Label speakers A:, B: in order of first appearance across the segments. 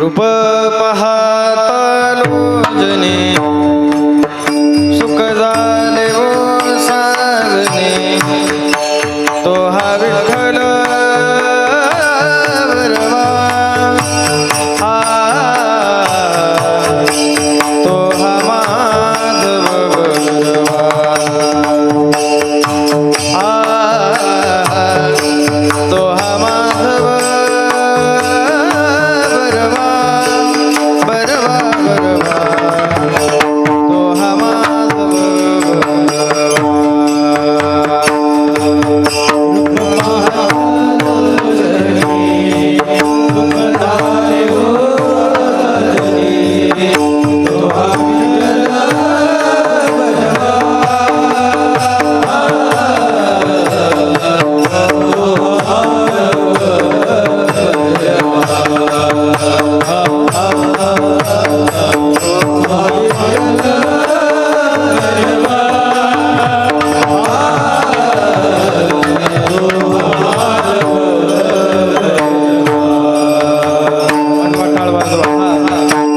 A: रूप पाहता लोजने सुख झाले वो साजने तो हा विठ्ठल बरवा तो हा माधव बरवा तो हा माधव बरवा बरवा बरवा तो हा माधव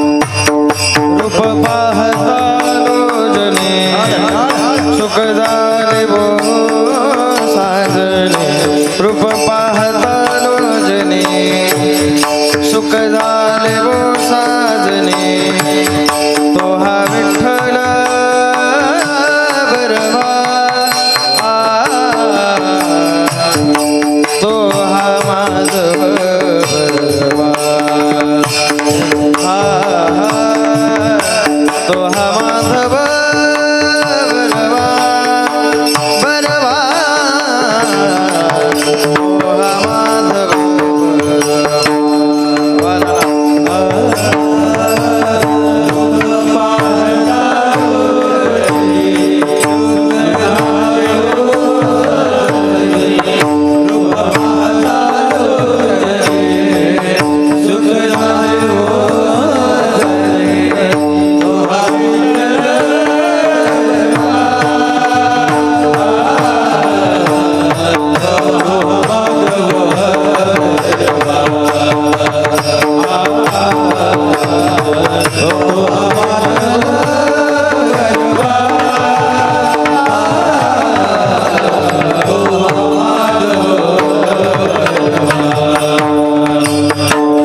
A: रूप पाहता लोजने सुख झाले वो साजने रूप पाहता लोजने सुख झाले वो साजने तो हा विठ्ठल बरवा तो हा माधव बरवा तो हा माधव बरवा बरवा तो हा माधव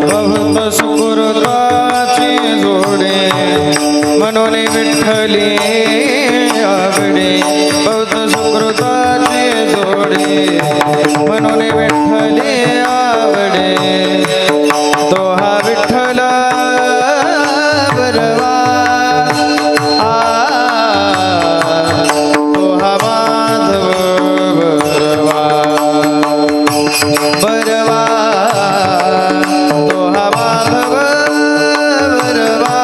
A: बहुत सुकृताची जोडे म्हणून विठ्ठली आवडे बहुत सुकृताची जोडे म्हणून विठ्ठली आवडे तो हा विठ्ठल बरवा तो हा माधव बरवा बरवा तो हा माधव बरवा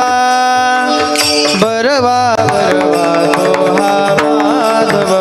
A: बरवा बरवा तो हा माधव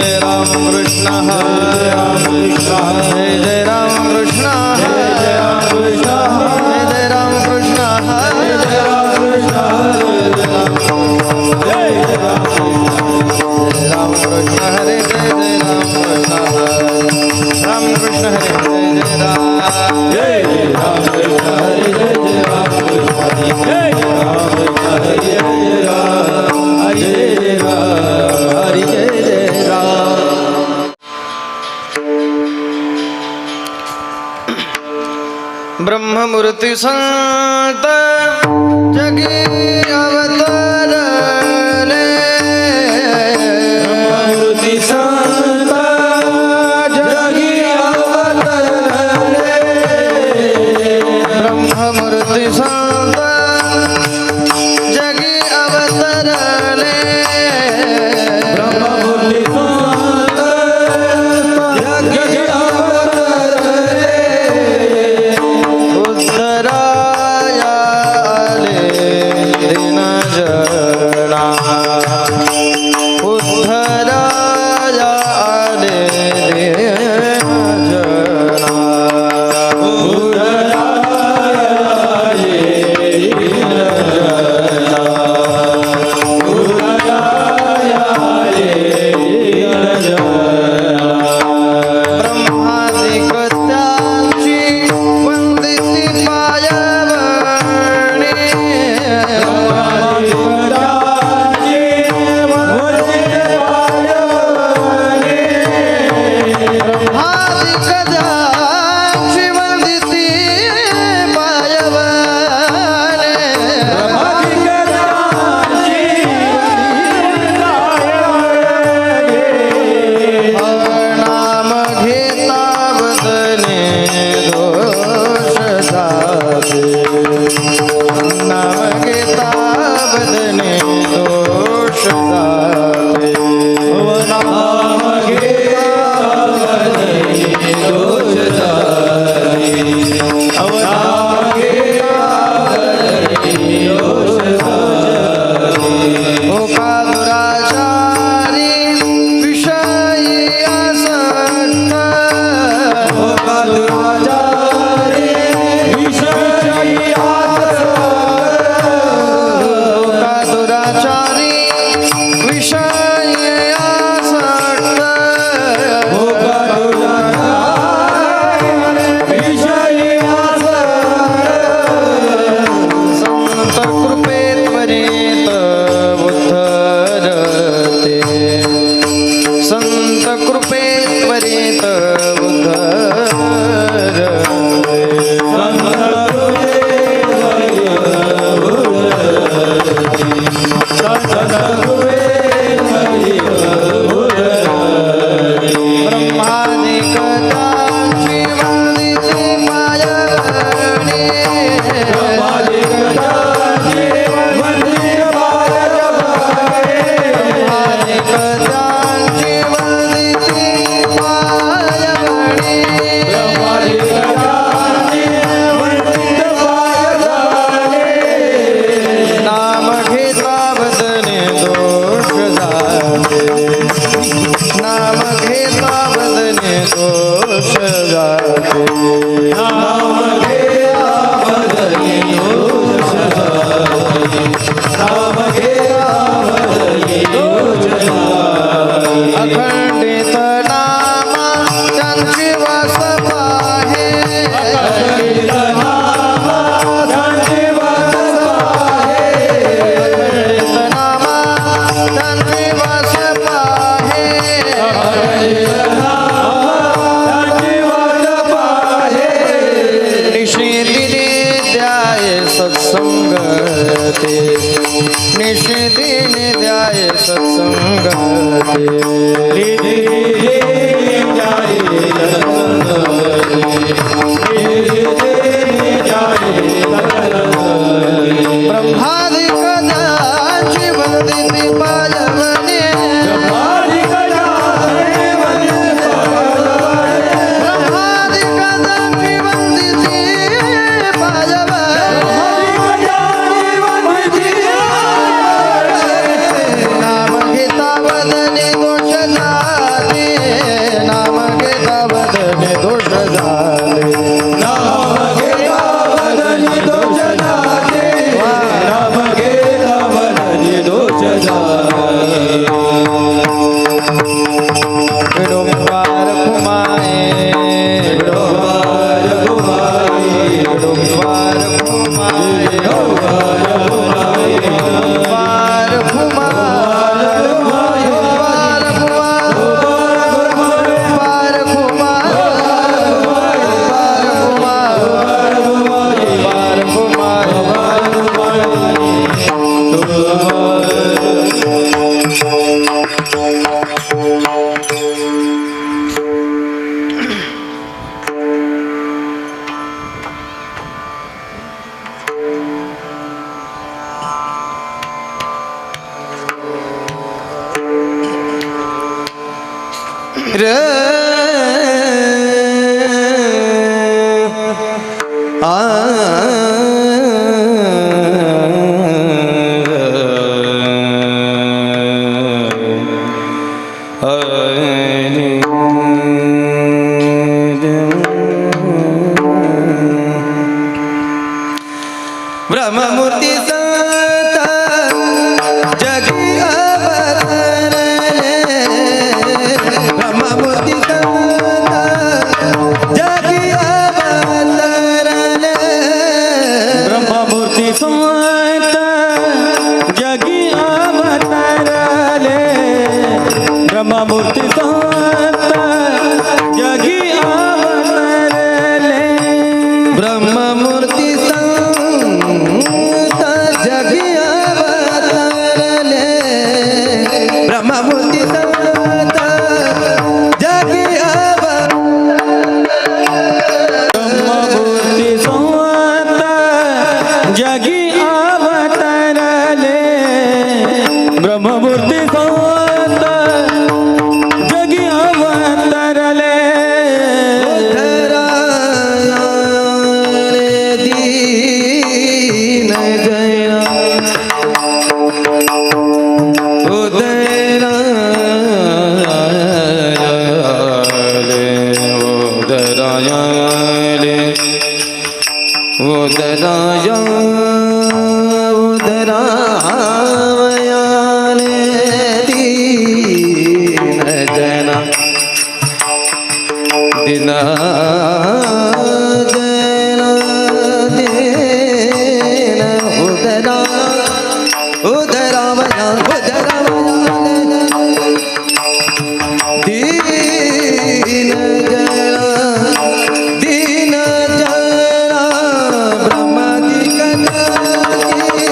A: जय राम कृष्ण हरे राम कृष्ण जय जय राम कृष्ण जय जय राम कृष्ण जय जय राम कृष्ण हरे जय राम कृष्ण जय जय राम कृष्ण हरे जय जय राम कृष्ण राम कृष्ण हरे जय जय राम जय जय राम कृष्ण हरे जय जय राम कृष्ण जय जय राम कृष्ण हरे जय जय राम हरे जय राम हरे जय जय राम। ब्रह्ममूर्ति संत जगी अवतरले ब्रह्ममूर्ति संत जगी अवतरले ब्रह्ममूर्ति संत जगी अवतरले ब्रह्ममूर्ति संत जगी अवतरले उद्धराया दिन जना उद्धराया दिन जना नाम घेता बदने दोष विडोंबार घुमाए विडोंबार घुमाए विडोंबार घुमाए विडोंबार ब्रह्ममूर्ती संत जगी अवतरले ब्रह्ममूर्ती संत जगी अवतरले
B: ब्रह्ममूर्ती संत जगी अवतरले ब्रह्ममूर्ती संत जगी अवतरले
A: ब्रह्ममूर्ती संत जगी अवतरले ब्रह्ममूर्ती संत जगी
B: ब्रह्ममूर्ती संत जगी अवतरले ब्रह्ममूर्ती संत जगी अवतरले
A: दीन जया उदरायले दीन जना दिना जना दीन उदरा उदरावया दीन जना दीन जना ब्रह्मादि कजाति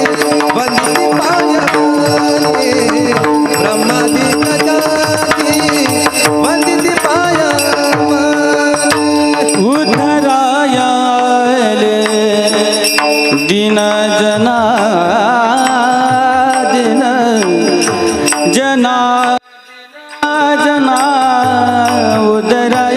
A: वंदित पायाले ब्रह्मादि कजाति वंदित पायाले
B: उद्धरायले दीन जना दिन जना जना उदराय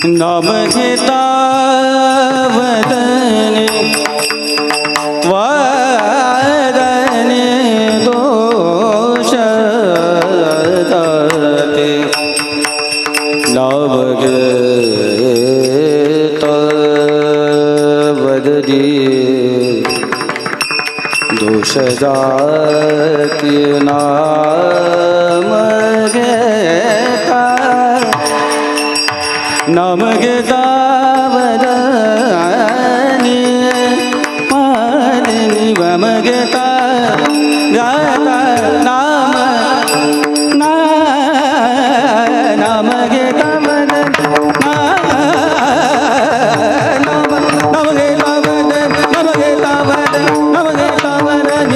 B: नाम घेता वदने वादने दोष जाते नाम घेता वदने दोष जाते नाम घेता नाम घेता वदनी पादनी वम घेता गाता नाम नाम घेता वदन नाम घेता वदन नाम घेता वदन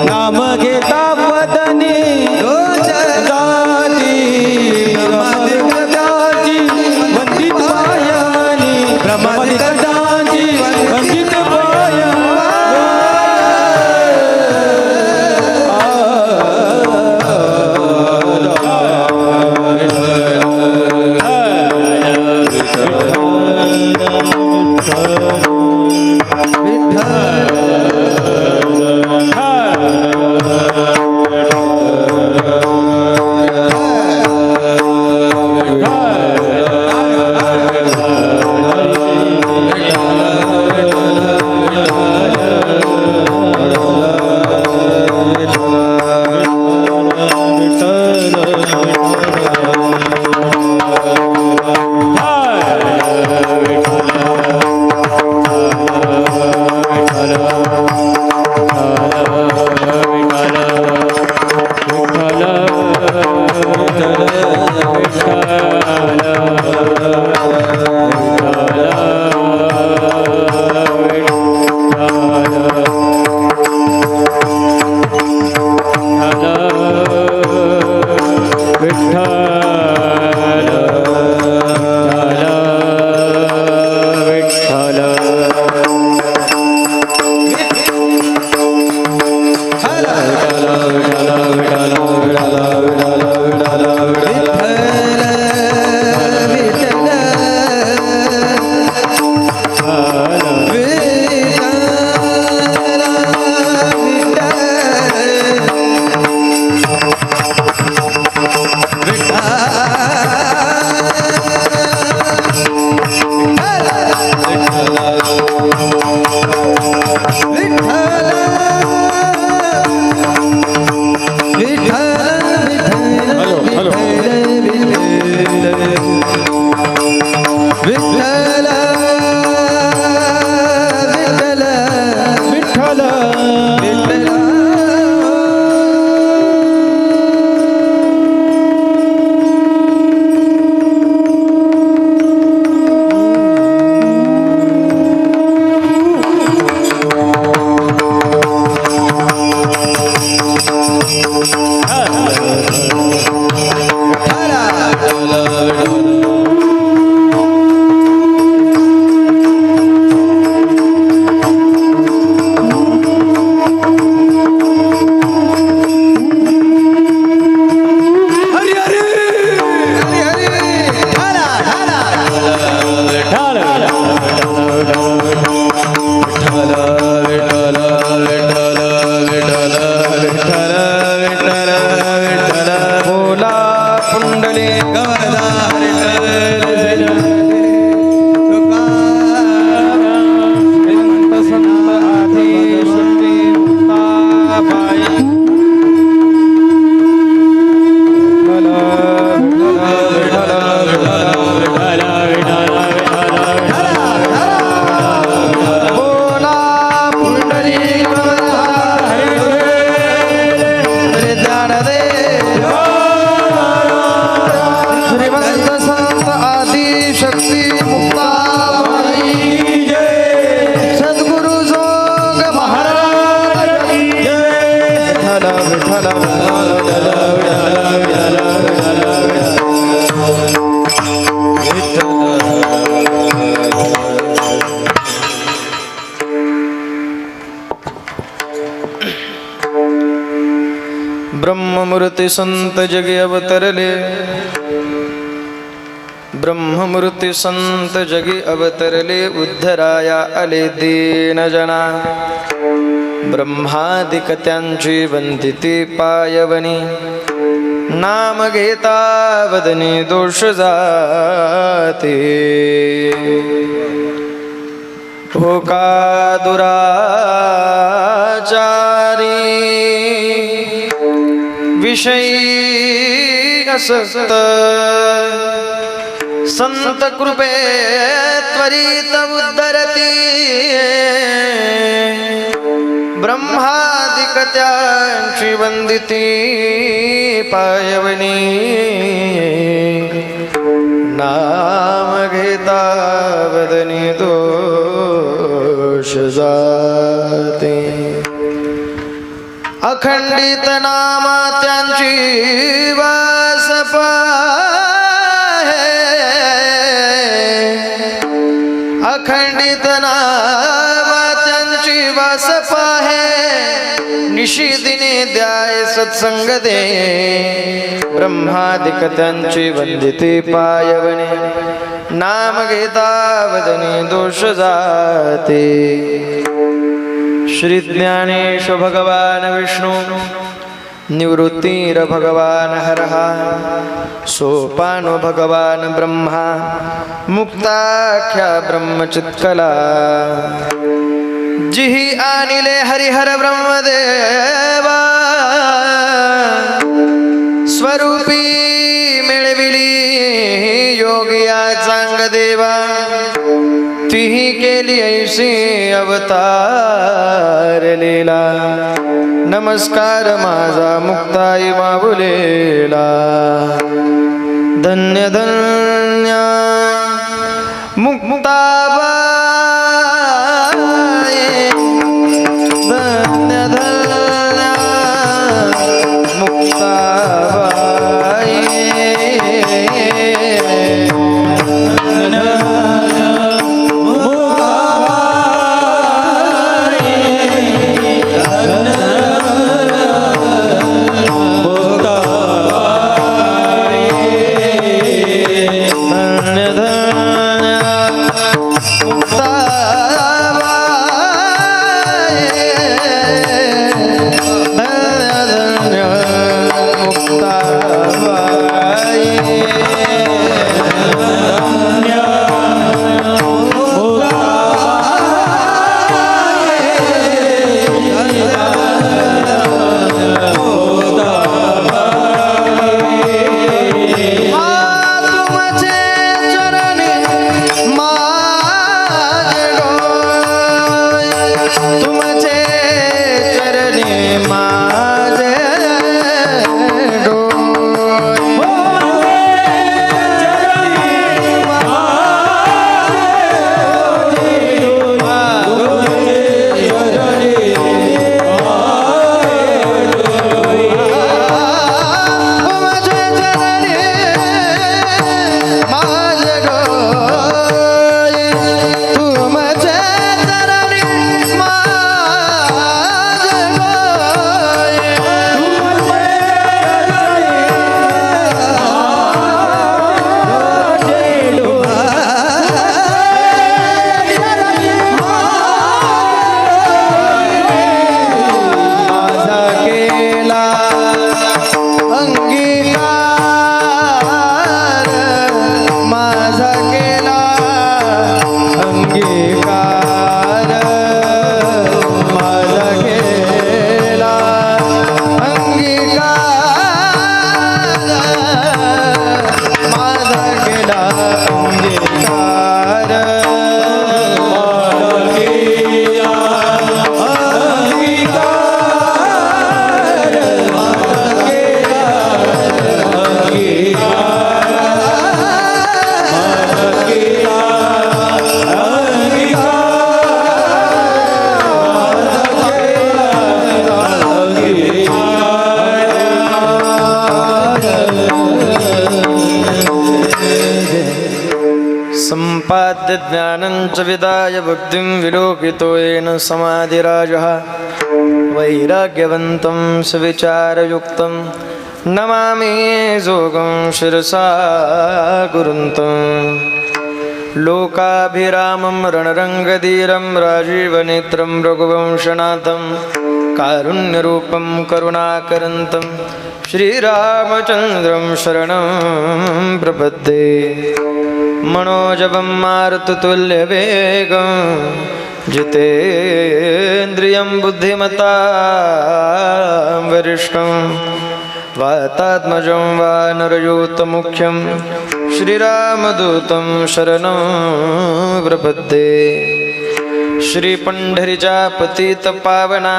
B: नाम घेता वदनी
A: विठ्ठल ब्रह्ममूर्ती संत जगी अवतरले ब्रह्ममूर्ती संत जगी अवतरले उद्धराया आले दीन जना ब्रह्मादिक त्यांची वंदिती पायवनी नाम घेता वदनी दोष जाते हो का दुराचारी विषयी असत संत कृपे त्वरित उद्धरती ब्रह्मादिक त्यांची वंदिती पायवनी नाम घेता वदनी दोष जाते अखंडित नामा त्यांची वास पाहे अखंडित नामा त्यांची वास पाहे निशिदिने द्याय सत्संग दे ब्रह्मादिक त्यांची वंदिते पायवने नाम घेता वदनी दोष जाते श्री ज्ञानेश भगवान विष्णु निवृत्तीर भगवान हरः सोपानो भगवान ब्रह्मा मुक्ताख्या ब्रह्मचित्कला जिहि आनिले हरिहर ब्रह्मदेवा स्वरूपी मिळविली योगिया चांग देवा तिही केली ऐशी अवतार लीला नमस्कार माझा मुक्ताई माऊलीला धन्य धन्य मुक्ताबाई धन्य धन्य मुक्ताबाई संपाद्य ज्ञानञ्च विदाय भक्तिं विलोकितो येन समाधिराजः वैराग्यवन्तं सुविचारयुक्तं नमामि जोगं शिरसा गुरुन्तं लोकाभिरामं रणरङ्गधीरं राजीवनेत्रं रघुवंशनाथं कारुण्यरूपं करुणाकरन्तं श्रीरामचन्द्रं शरणं प्रपद्ये मनोजवं मारुततुल्यवेगं जितेन्द्रियं बुद्धिमतां वरिष्ठं वातात्मजं वानरयूतमुख्यं श्रीरामदूतं शरणं प्रपद्ये श्रीपंढरीच्या पतितपावना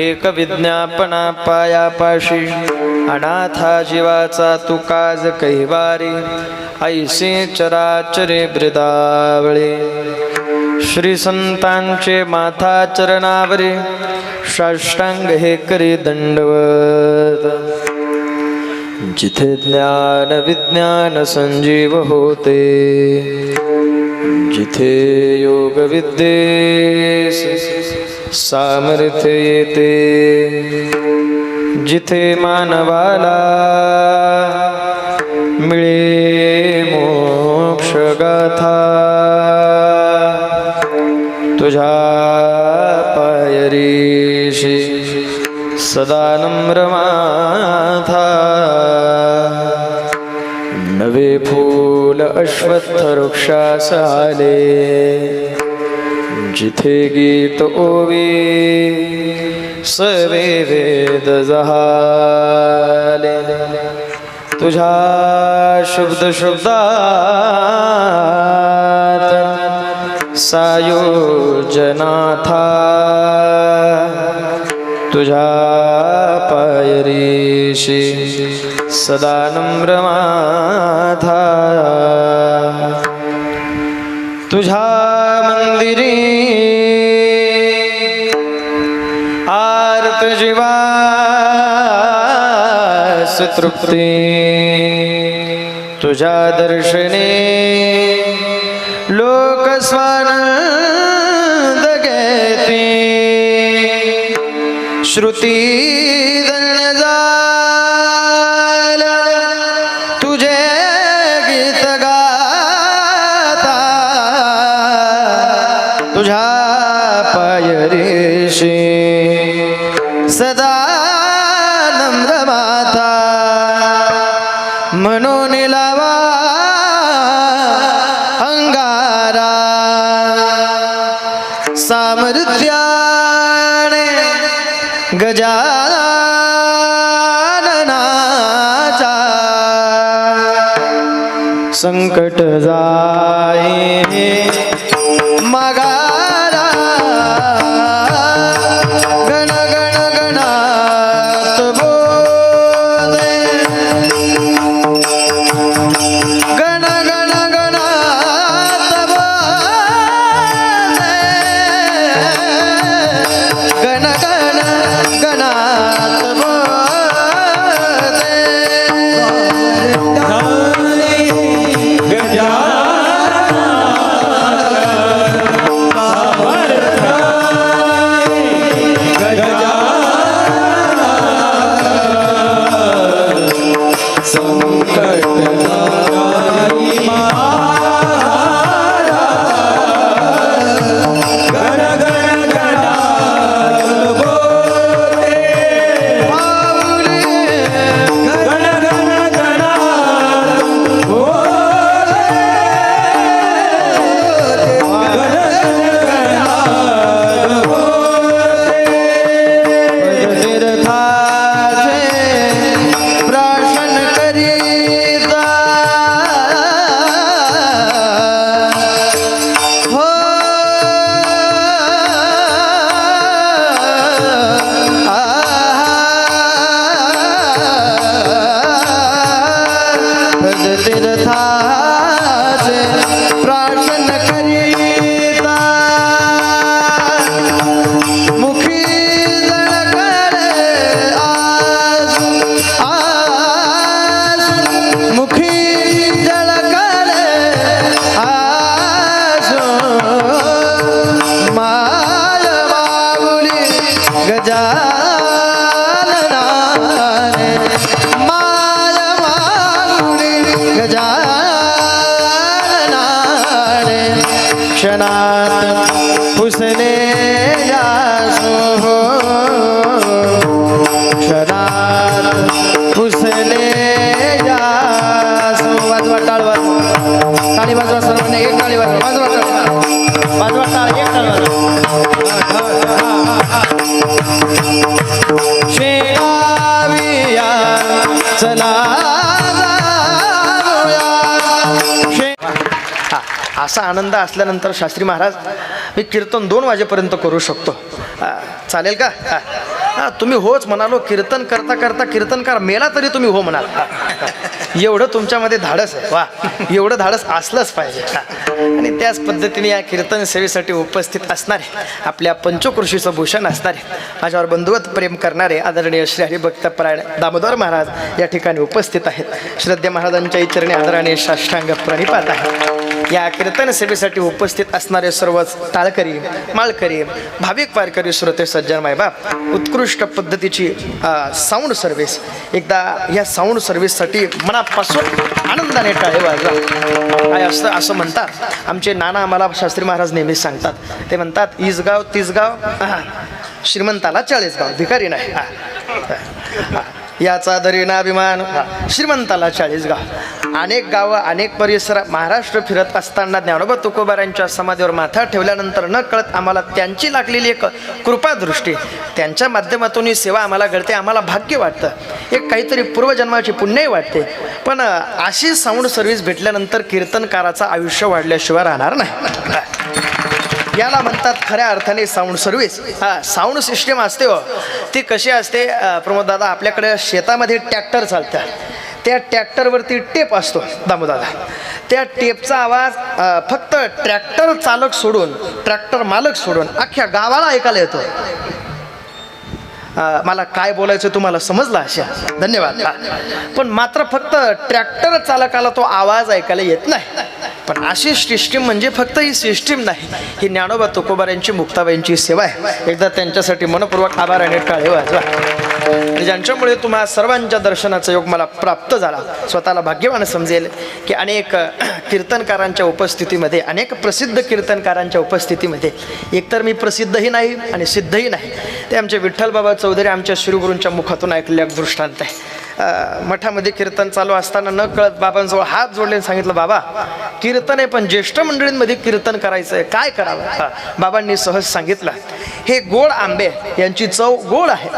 A: एकविज्ञापना पायापाशी अनाथा जीवाचा तू काज कैवारी ऐसे चराचरे ब्रिदावळे श्री संतांचे माथा चरणावरी साष्टांग हे करी दंडवत जिथे ज्ञान विज्ञान संजीव होते जिथे योग विद्येस सामर्थ्य येते जिथे मानवाला मिळे मोक्ष गाथा तुझ्या पायरीशी सदा नम्र माथा नवे फूल अश्वत्थ वृक्षास आले जिथे गीत ओवी सवे वेद जहाले तुझ्या शब्द शब्दात सायोजनाथा तुझ्या पायरीशी सदा नम्र माथा तुझ्या मंदिरी आर्त जीवास तृप्ती तुझ्या दर्शने लोक स्वानंद घेती श्रुती धन्य झाला तुझे गीत गाता तुझ्या पायरीशी सदा नम्र माता म्हणून लावा अंगारा सामर्थ्याने गजाननाचा संकट जाई मागारा गण गण गणात बोले गण गण गणात बोले गण गण गणात बोले
B: गजानन
A: क्षणात पुसले जासो हो क्षणात पुसले जासो वाजवा टाळ वाजवा टाळी वाजवा सर्वांनी एक टाळी वाजवा वाजवा टाळ एक टाळ शेगाविया चला असा आनंद असल्यानंतर शास्त्री महाराज मी कीर्तन 2 वाजेपर्यंत करू शकतो चालेल का तुम्ही होच म्हणालो कीर्तन करता करता कीर्तनकार मेला तरी तुम्ही हो म्हणाल एवढं तुमच्यामध्ये धाडस आहे वा एवढं धाडस असलंच पाहिजे आणि त्याच पद्धतीने या कीर्तन सेवेसाठी उपस्थित असणारे आपल्या पंचकृषीचं भूषण असणारे माझ्यावर बंधुवत प्रेम करणारे आदरणीय श्री हरिभक्तपरायण दामोदर महाराज या ठिकाणी उपस्थित आहेत श्रद्धेय महाराजांच्या चरणी आदराने साष्टांग प्रणिपात आहे या कीर्तन सेवेसाठी उपस्थित असणारे सर्व टाळकरी माळकरी भाविक वारकरी श्रोते सज्जन मायबाप उत्कृष्ट पद्धतीची साऊंड सर्व्हिस एकदा या साऊंड सर्व्हिससाठी मनापासून आनंदाने टाळे वाजवा काय असतं असं म्हणतात आमचे नाना आम्हाला शास्त्री महाराज नेहमीच सांगतात ते म्हणतात इसगाव तिसगाव श्रीमंताला 40 गाव भिकारी नाही याचा दरीनाभिमान श्रीमंताला 40 गाव अनेक गावं अनेक परिसर महाराष्ट्र फिरत असताना ज्ञानोबा तुकोबारांच्या समाधीवर माथा ठेवल्यानंतर न कळत आम्हाला त्यांची लागलेली एक कृपादृष्टी त्यांच्या माध्यमातून ही सेवा आम्हाला घडते आम्हाला भाग्य वाटतं एक काहीतरी पूर्वजन्माची पुण्यही वाटते पण अशी साऊंड सर्व्हिस भेटल्यानंतर कीर्तनकाराचं आयुष्य वाढल्याशिवाय राहणार नाही याला म्हणतात खऱ्या अर्थाने साऊंड सर्व्हिस साऊंड सिस्टीम असते हो ती कशी असते प्रमोद दादा आपल्याकडे शेतामध्ये ट्रॅक्टर चालतात त्या ट्रॅक्टरवरती टेप असतो दामोदादा त्या टेपचा आवाज फक्त ट्रॅक्टर चालक सोडून ट्रॅक्टर मालक सोडून अख्ख्या गावाला ऐकायला येतो मला काय बोलायचं तुम्हाला समजलं अशा धन्यवाद पण मात्र फक्त ट्रॅक्टर चालकाला तो आवाज ऐकायला येत नाही पण अशी सिस्टीम म्हणजे फक्त ही सिस्टीम नाही ही ज्ञानोबा तुकोबारांची मुक्ताबाईंची सेवा आहे एकदा त्यांच्यासाठी मनपूर्वक आभार आणि टाळे वाजवा आणि ज्यांच्यामुळे तुम्हा सर्वांच्या दर्शनाचा योग मला प्राप्त झाला स्वतःला भाग्यवान समजेल की अनेक कीर्तनकारांच्या उपस्थितीमध्ये अनेक प्रसिद्ध कीर्तनकारांच्या उपस्थितीमध्ये एकतर मी प्रसिद्धही नाही आणि सिद्धही नाही ते आमचे विठ्ठल बाबा चौधरी आमच्या श्रीगुरूंच्या मुखातून ऐकलेल्या दृष्टांत आहे मठामध्ये कीर्तन चालू असताना न कळत बाबांजवळ हात जोडले सांगितलं बाबा कीर्तन आहे पण ज्येष्ठ मंडळींमध्ये कीर्तन करायचं आहे काय करावं बाबांनी सहज सांगितलं हे गोड आंबे यांची चव गोड आहे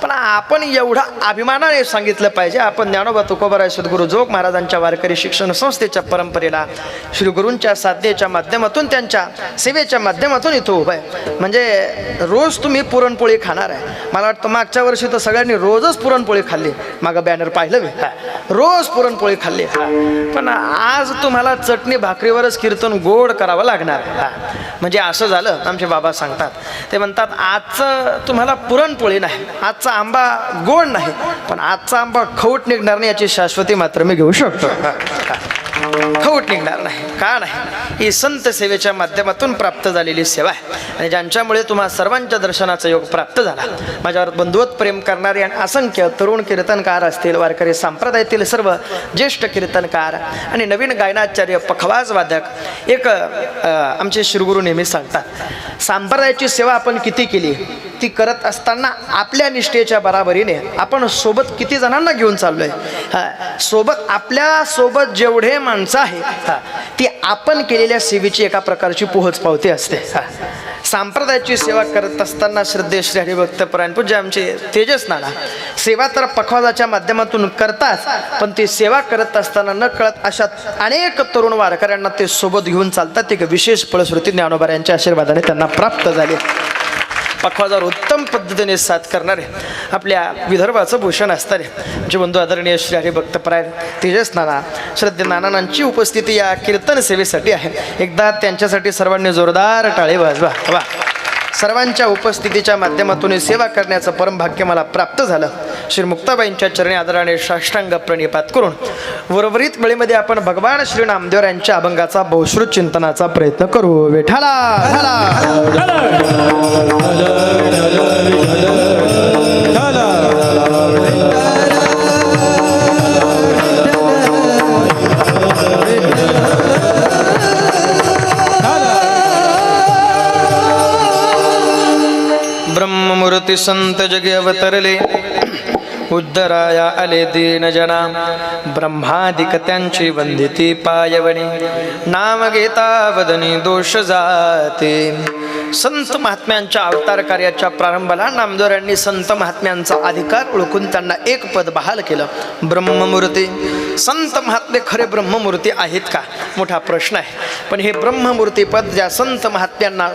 A: पण आपण एवढा अभिमानाने सांगितलं पाहिजे आपण ज्ञानोबा तुकोबाराय सद्गुरू जोग महाराजांच्या वारकरी शिक्षण संस्थेच्या परंपरेला श्री गुरूंच्या साधनेच्या माध्यमातून त्यांच्या सेवेच्या माध्यमातून इथं उभं आहे म्हणजे रोज तुम्ही पुरणपोळी खाणार आहे मला वाटतं मागच्या वर्षी तर सगळ्यांनी रोजच पुरणपोळी खाल्ली मागं बॅनर पाहिलं मी रोज पुरणपोळी खाल्ली पण आज तुम्हाला चटणी भाकरीवरच कीर्तन गोड करावं लागणार म्हणजे असं झालं आमचे बाबा सांगतात ते म्हणतात आजचं तुम्हाला पुरणपोळी नाही आजचा आंबा गोड नाही पण आजचा आंबा खवट निघणार नाही याची शाश्वती मात्र मी घेऊ शकतो खवट निघणार नाही का नाही ही संत सेवेच्या माध्यमातून प्राप्त झालेली सेवा आहे आणि ज्यांच्यामुळे तुम्हा सर्वांच्या दर्शनाचा योग प्राप्त झाला माझ्यावर बंधुवत प्रेम करणारे आणि असंख्य तरुण कीर्तनकार असतील वारकरी संप्रदायातील सर्व ज्येष्ठ कीर्तनकार आणि नवीन गायनाचार्य पखवाज वादक एक आमचे श्रीगुरू नेहमी सांगतात संप्रदायाची सेवा आपण किती केली ती करत असताना आपल्या निष्ठेच्या बराबरीने आपण सोबत किती जणांना घेऊन चाललोय सोबत आपल्या सोबत जेवढे माणसं आहेत ती आपण केलेल्या सेवेची एका प्रकारची पोहोच पावती असते संप्रदायाची सेवा करत असताना श्रद्धेय श्री हरिभक्तपरायण पूज्य आमचे तेजस नाना सेवा तर पखवाजाच्या माध्यमातून करतात पण ती सेवा करत असताना न कळत अशा अनेक तरुण वारकऱ्यांना ते सोबत घेऊन चालतात एक विशेष फलश्रुती ज्ञानोबा यांच्या आशीर्वादाने त्यांना प्राप्त झाली पखवाजावर उत्तम पद्धतीने साथ करणारे आपल्या विदर्भाचं भूषण असणारे जे बंधू आदरणीय श्री हरिभक्तपरायण तेजस नाना श्रद्धेय नानांची उपस्थिती या कीर्तन सेवेसाठी आहे एकदा त्यांच्यासाठी सर्वांनी जोरदार टाळे वाजवा वा सर्वांच्या उपस्थितीच्या माध्यमातून सेवा करण्याचं परमभाग्य मला प्राप्त झालं श्री मुक्ताबाईंच्या चरणी आदराने साष्टांग प्रणिपात करून उर्वरित वेळेमध्ये आपण भगवान श्री नामदेव यांच्या अभंगाचा बहुश्रुत चिंतनाचा प्रयत्न करू विठाला ब्रह्ममूर्ती संत जगी अवतरले उद्धराया आले दीन जना ब्रह्मादिक त्यांची वंदिती पायवणी नाम घेता वदनी दोष जाते संत महात्म्यांच्या अवतार कार्याच्या प्रारंभाला नामदेवांनी संत महात्म्यांचा अधिकार ओळखून त्यांना एक पद बहाल केलं ब्रह्ममूर्ती संत महात्मे खरे ब्रह्ममूर्ती आहेत का मोठा प्रश्न आहे पण हे ब्रह्ममूर्ती पद ज्या संत महात्म्यांना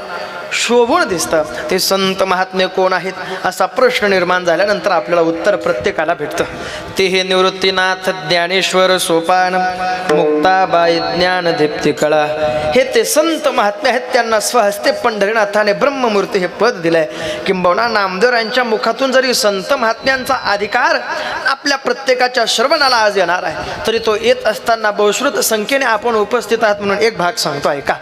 A: शोभून दिसतं ते संत महात्मे कोण आहेत असा प्रश्न निर्माण झाल्यानंतर आपल्याला उत्तर प्रत्येकाला भेटतं ते हे निवृत्तीनाथ ज्ञानेश्वर सोपान मुक्ताबाई ज्ञानदीप्ती कळा हे ते संत महात्मे आहेत त्यांना स्वहस्ते पंढरीनाथाने ब्रह्ममूर्ती हे पद दिलंय किंबहुना नामदेवांच्या मुखातून जरी संत महात्म्यांचा अधिकार आपल्या प्रत्येकाच्या श्रवणाला आज येणार आहे तरी तो येत असताना बहुश्रुत संख्येने आपण उपस्थित आहात म्हणून एक भाग सांगतो आहे का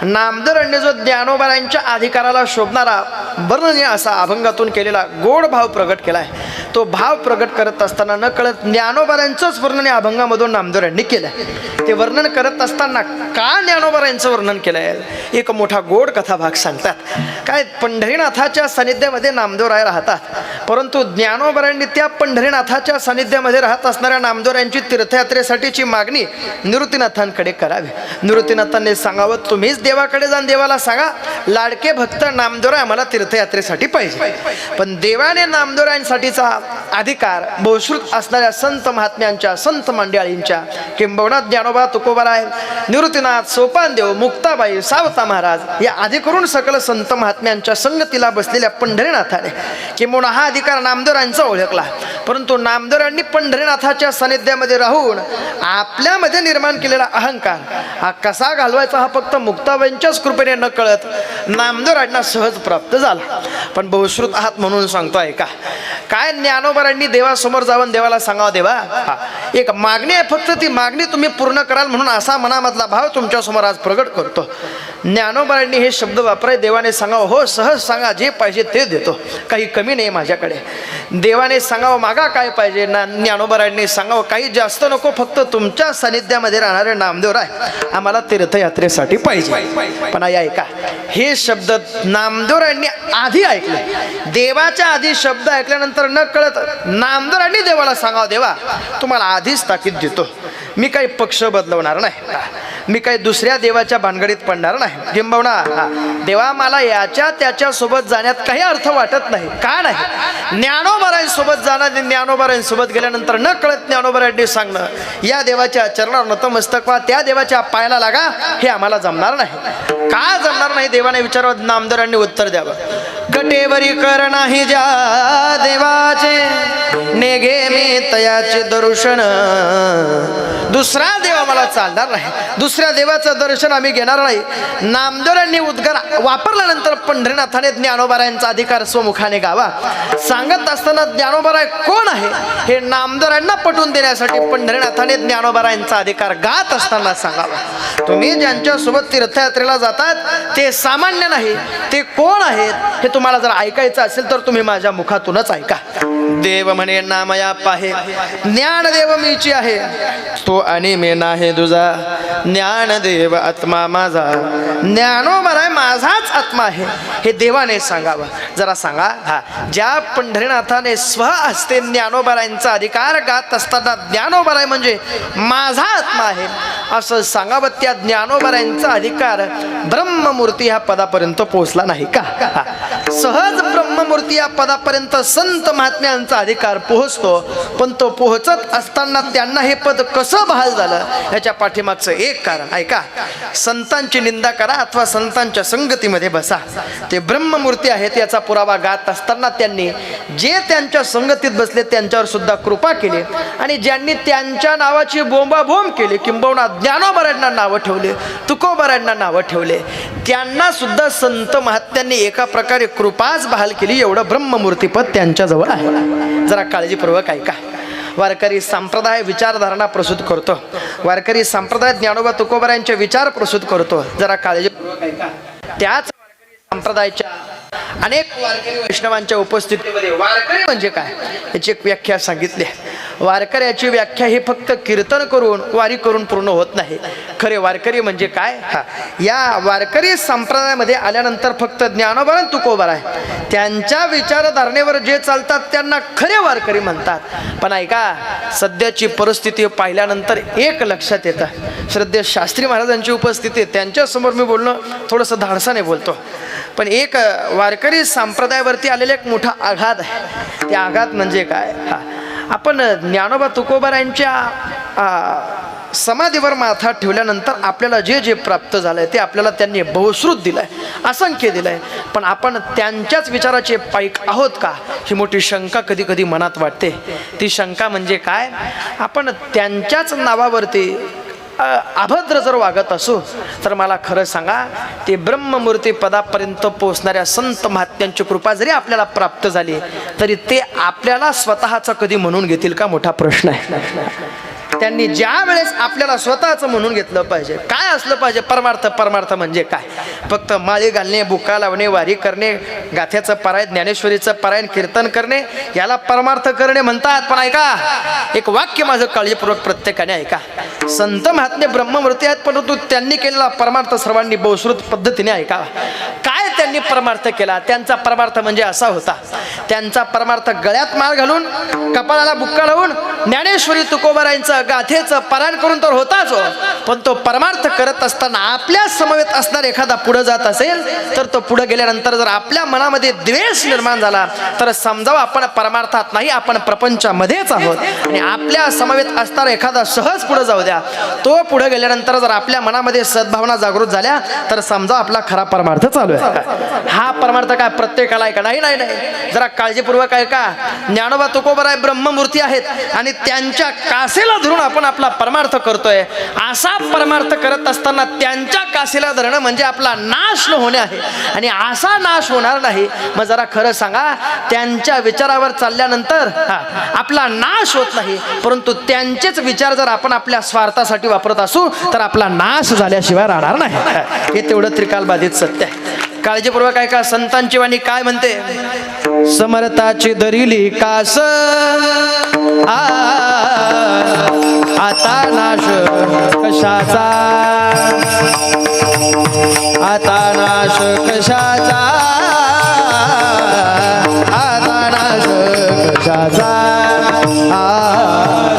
A: नामदेवांनी जो ज्ञानोबारांच्या अधिकाराला शोभणारा वर्णनीय असा अभंगातून केलेला गोड भाव प्रगट केलाय तो भाव प्रगट करत असताना न कळत ज्ञानोबारांचंच वर्णन या अभंगामधून नामदेवांनी केलंय ते वर्णन करत असताना का ज्ञानोबारांचं वर्णन केलंय एक मोठा गोड कथा भाग सांगतात काय पंढरीनाथाच्या सानिध्यामध्ये नामदेवराय राहतात परंतु ज्ञानोबारांनी त्या पंढरीनाथाच्या सानिध्यामध्ये राहत असणाऱ्या नामदेवरायांची तीर्थयात्रेसाठीची मागणी निवृत्तीनाथांकडे करावी निवृत्तीनाथांनी सांगावं तुम्हीच देवाकडे जाऊन देवाला सांगा लाडके भक्त नामदेवराय आम्हाला तीर्थयात्रेसाठी पाहिजे पण देवाने नामदेवरायांसाठीचा अधिकार बहुश्रुत असणाऱ्या संत महात्म्यांच्या संत मंडळींच्या किंबहुना ज्ञानोबा तुकोबाराय निवृत्तीनाथ सोपानदेव मुक्ताबाई सावता महाराज या आधी करून सकल संत महात्म्यांच्या संगतीला बसलेल्या पंढरीनाथाने किंबहुना हा अधिकार नामदेवरायांचा ओळखला परंतु नामदेवरांनी पंढरीनाथाच्या सानिध्यामध्ये राहून आपल्यामध्ये निर्माण केलेला अहंकार हा कसा घालवायचा हा फक्त मुक्ताबाईंच्याच कृपेने न कळत नामदेवरांना सहज प्राप्त झाला पण बहुश्रुत आहात म्हणून सांगतो आहे का काय ज्ञानोबारांनी देवासमोर जाऊन देवाला सांगावं देवा एक मागणी आहे फक्त ती मागणी तुम्ही पूर्ण कराल म्हणून असा मनामधला भाव तुमच्यासमोर आज प्रगट करतो ज्ञानोबारांनी हे शब्द वापराय देवाने सांगावं हो सहज सांगा जे पाहिजे ते देतो काही कमी नाही माझ्याकडे देवाने सांगावं मागा काय पाहिजे ज्ञानोबारांनी सांगावं काही जास्त नको फक्त तुमच्या सानिध्यामध्ये राहणारे नामदेवराय आम्हाला तीर्थयात्रेसाठी पाहिजे पण ऐका हे शब्द नामदेवरांनी आधी ऐकले देवाच्या आधी शब्द ऐकल्यानंतर न कळत नामदेवरांनी देवाला सांगावं देवा तुम्हाला आधीच ताकीद देतो मी काही पक्ष बदलवणार नाही मी काही दुसऱ्या देवाच्या भानगडीत पडणार नाही किंबहुना देवा मला याच्या त्याच्या सोबत जाण्यात काही अर्थ वाटत नाही का नाही ज्ञानोबारांसोबत जाणं ज्ञानोबारांसोबत गेल्यानंतर न कळत ज्ञानोबारांनी सांगणं या देवाच्या चरणावर नतमस्तक व्हा त्या देवाच्या पायाला लागा हे आम्हाला जमणार नाही का जमणार नाही देवाने विचारावं नामदेवरांनी उत्तर द्यावं कटेवरी कर नाही ज्या देवाचे नेगे मी तयाचे दर्शन दुसरा देव आम्हाला चालणार नाही दुसऱ्या देवाचं दर्शन आम्ही घेणार नाही नामदेवरांनी उद्गार वापरल्यानंतर पंढरीनाथाने ज्ञानोबारायांचा अधिकार स्वमुखाने गावा सांगत असताना ज्ञानोबाराय कोण आहे हे नामदेवरांना पटवून देण्यासाठी पंढरीनाथाने ज्ञानोबारायांचा अधिकार गात असताना सांगावा तुम्ही ज्यांच्यासोबत तीर्थयात्रेला जातात ते सामान्य नाही ते कोण आहेत हे तुम्हाला जर ऐकायचं असेल तर तुम्ही माझ्या मुखातूनच ऐका देव म्हणे नामया पाहे ज्ञानदेव मीची आहे तो आणि मी नाही तुझा ज्ञानदेव आत्मा माझा ज्ञानोबाराय माझाच आत्मा आहे हे देवाने सांगावं जरा सांगा हा ज्या पंढरीनाथाने स्वहस्ते ज्ञानोबारायांचा अधिकार गात असताना ज्ञानोबाराय म्हणजे माझा आत्मा आहे असं सांगावं त्या ज्ञानोबारायांचा अधिकार ब्रह्ममूर्ती ह्या पदापर्यंत पोहोचला नाही का सहज ब्रह्ममूर्ती या पदापर्यंत संत महात्म्यांचा अधिकार पोहोचतो पण तो पोहोचत असताना त्यांना हे पद कसं बहाल झालं याच्या पाठीमागचं एक कारण ऐका संतांची निंदा करा अथवा संतांच्या संगतीमध्ये बसा ते ब्रह्ममूर्ती आहेत याचा पुरावा गात असताना त्यांनी जे त्यांच्या संगतीत बसले त्यांच्यावर सुद्धा कृपा केली आणि ज्यांनी त्यांच्या नावाची बोंबाबोंब केली किंबहुना ज्ञानोबारांना नावं ठेवले तुकोबारांना नावं ठेवले त्यांना सुद्धा संत महात्म्यांनी एका प्रकारे कृपाच बहाल केली एवढं ब्रह्ममूर्तीपद त्यांच्याजवळ आहे जरा काळजीपूर्वक ऐका वारकरी संप्रदाय विचारधारणा प्रस्तुत करतो वारकरी संप्रदाय ज्ञानोबा तुकोबारांचे विचार प्रस्तुत करतो जरा काळजीपूर्वक ऐका त्याच संप्रदायाच्या अनेक वारकरी वैष्णवांच्या उपस्थितीमध्ये वारकरी म्हणजे काय याची एक व्याख्या सांगितली
C: वारकऱ्याची व्याख्या ही फक्त कीर्तन करून वारी करून पूर्ण होत नाही. खरे वारकरी म्हणजे काय? या वारकरी संप्रदायामध्ये आल्यानंतर फक्त ज्ञानोबा आणि तुकोबा आहे त्यांच्या विचारधारणेवर जे चालतात त्यांना खरे वारकरी म्हणतात. पण ऐका, सध्याची परिस्थिती पाहिल्यानंतर एक लक्षात येतं. श्रद्धेय शास्त्री महाराजांची उपस्थिती, त्यांच्यासमोर मी बोलणं थोडंसं धाडसाने बोलतो, पण एक वारकरी संप्रदायावरती आलेला एक मोठा आघात आहे. ते आघात म्हणजे काय? आपण ज्ञानोबा तुकोबारायांच्या समाधीवर माथा ठेवल्यानंतर आपल्याला जे जे प्राप्त झालंय ते आपल्याला त्यांनी बहुश्रुत दिलंय, असंख्य दिलंय. पण आपण त्यांच्याच विचाराचे पाईक आहोत का, ही मोठी शंका कधी कधी मनात वाटते. ती शंका म्हणजे काय? आपण त्यांच्याच नावावरती अभद्र जर वागत असू तर मला खरं सांगा, ते ब्रह्ममूर्ती पदापर्यंत पोहोचणाऱ्या संत महात्म्यांची कृपा जरी आपल्याला प्राप्त झाली तरी ते आपल्याला स्वतःचं कधी म्हणून घेतील का, मोठा प्रश्न आहे. त्यांनी ज्या वेळेस आपल्याला स्वतःचं म्हणून घेतलं पाहिजे. काय असलं पाहिजे परमार्थ? परमार्थ म्हणजे काय? फक्त माळी घालणे, बुका लावणे, वारी करणे, गाथ्याचं पारायण, ज्ञानेश्वरीचं पारायण, कीर्तन करणे, याला परमार्थ करणे म्हणतात. पण ऐका, एक वाक्य माझं काळजीपूर्वक प्रत्येकाने ऐका. संत महात्मे ब्रह्ममूर्ती आहेत, परंतु त्यांनी केलेला परमार्थ सर्वांनी बहुश्रुत पद्धतीने ऐकावा. काय त्यांनी परमार्थ केला? त्यांचा परमार्थ म्हणजे असा होता, त्यांचा परमार्थ गळ्यात माळ घालून, कपाळाला बुक्का लावून, ज्ञानेश्वरी तुकोबारायांचं गाथेचं पारायण करून तर होताच हो, पण तो परमार्थ करत असताना आपल्या समवेत असणार एखादा पुढे जात असेल तर तो पुढे गेल्यानंतर जर आपल्या मनामध्ये द्वेष निर्माण झाला तर समजावं आपण परमार्थात नाही, आपण प्रपंचामध्येच आहोत. आणि आपल्या समवेत असणारा एखादा सहज पुढे जाऊ द्या, तो पुढे गेल्यानंतर जर आपल्या मनामध्ये सद्भावना जागृत झाल्या तर समजा आपला खरा परमार्थ चालू आहे. हा परमार्थ काय प्रत्येकाला आहे का? नाही नाही नाही, जरा काळजीपूर्वक आहे का. ज्ञानोबा तुकोबाराय ब्रह्ममूर्ती आहेत आणि त्यांच्या कासेला धरून आपण आपला परमार्थ करतोय. असा परमार्थ करत असताना त्यांच्या कासेला धरणं म्हणजे आपला नाश न होणे आहे, आणि असा नाश होणार नाही. मग जरा खरं सांगा, त्यांच्या विचारावर चालल्यानंतर आपला नाश होत नाही, परंतु त्यांचेच विचार जर आपण आपल्या स्वार्थासाठी वापरत असू तर आपला नाश झाल्याशिवाय राहणार नाही. हे तेवढं त्रिकालबाधित सत्य आहे. काळजीपूर्वक ऐका, संतांची वाणी काय म्हणते. समर्थाची धरिली कास आता नाश कशाचा, आता नाश कशाचा, आता नाश कशाचा.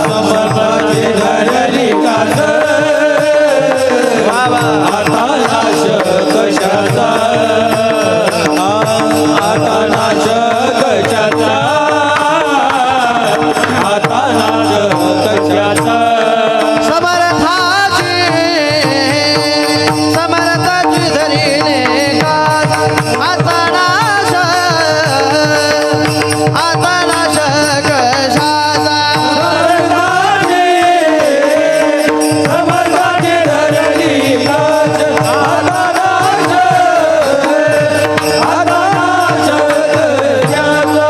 B: समर्थाची धरली कास आता नाश कशाचा, आता नाश कशाचा, आता नाश कशाचा.
C: समर्थाची धरीने कास आता नाश, आता नाश कशाचा.
B: समर्थाची धरली कास आता नाश, आता नाश कशाचा.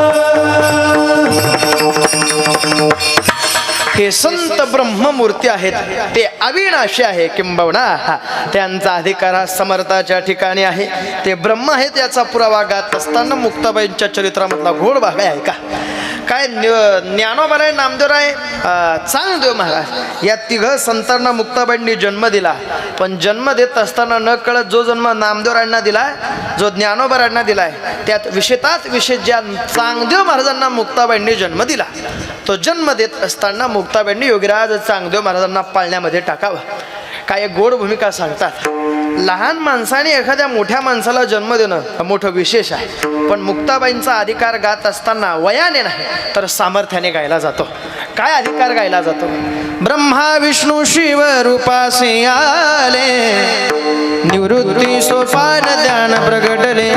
C: हे संत ब्रह्ममूर्ती आहेत, ते अविनाशी आहे. किंबहुना त्यांचा अधिकार हा समर्थाच्या ठिकाणी आहे. ते ब्रह्म आहेत याचा पुरावा गात असताना मुक्ताबाईंच्या चरित्रामधला घोड भाग आहे का. काय ज्ञानोबाराय, नामदेवराय, चांगदेव महाराज या तिघ संतांना मुक्ताबाईंनी जन्म दिला. पण जन्म देत असताना न कळत जो जन्म नामदेवरायांना दिलाय, जो ज्ञानोबारायांना दिलाय, त्यात विशेषात विशेष ज्या चांगदेव महाराजांना मुक्ताबाईंनी जन्म दिला, तो जन्म देत असताना मुक्ताबाईंनी योगीराज चांगदेव महाराजांना पाळण्यामध्ये टाकावा. काय गोड भूमिका सांगतात. लहान माणसाने एखाद्या मोठ्या माणसाला जन्म देणं मोठं विशेष आहे, पण मुक्ताबाईंचा अधिकार गात असताना वयाने नाही तर सामर्थ्याने गायला जातो. काय अधिकार गायला जातो. ब्रह्मा विष्णू शिव रूपासे आले, निवृत्ती सोपान ध्यान प्रगटले,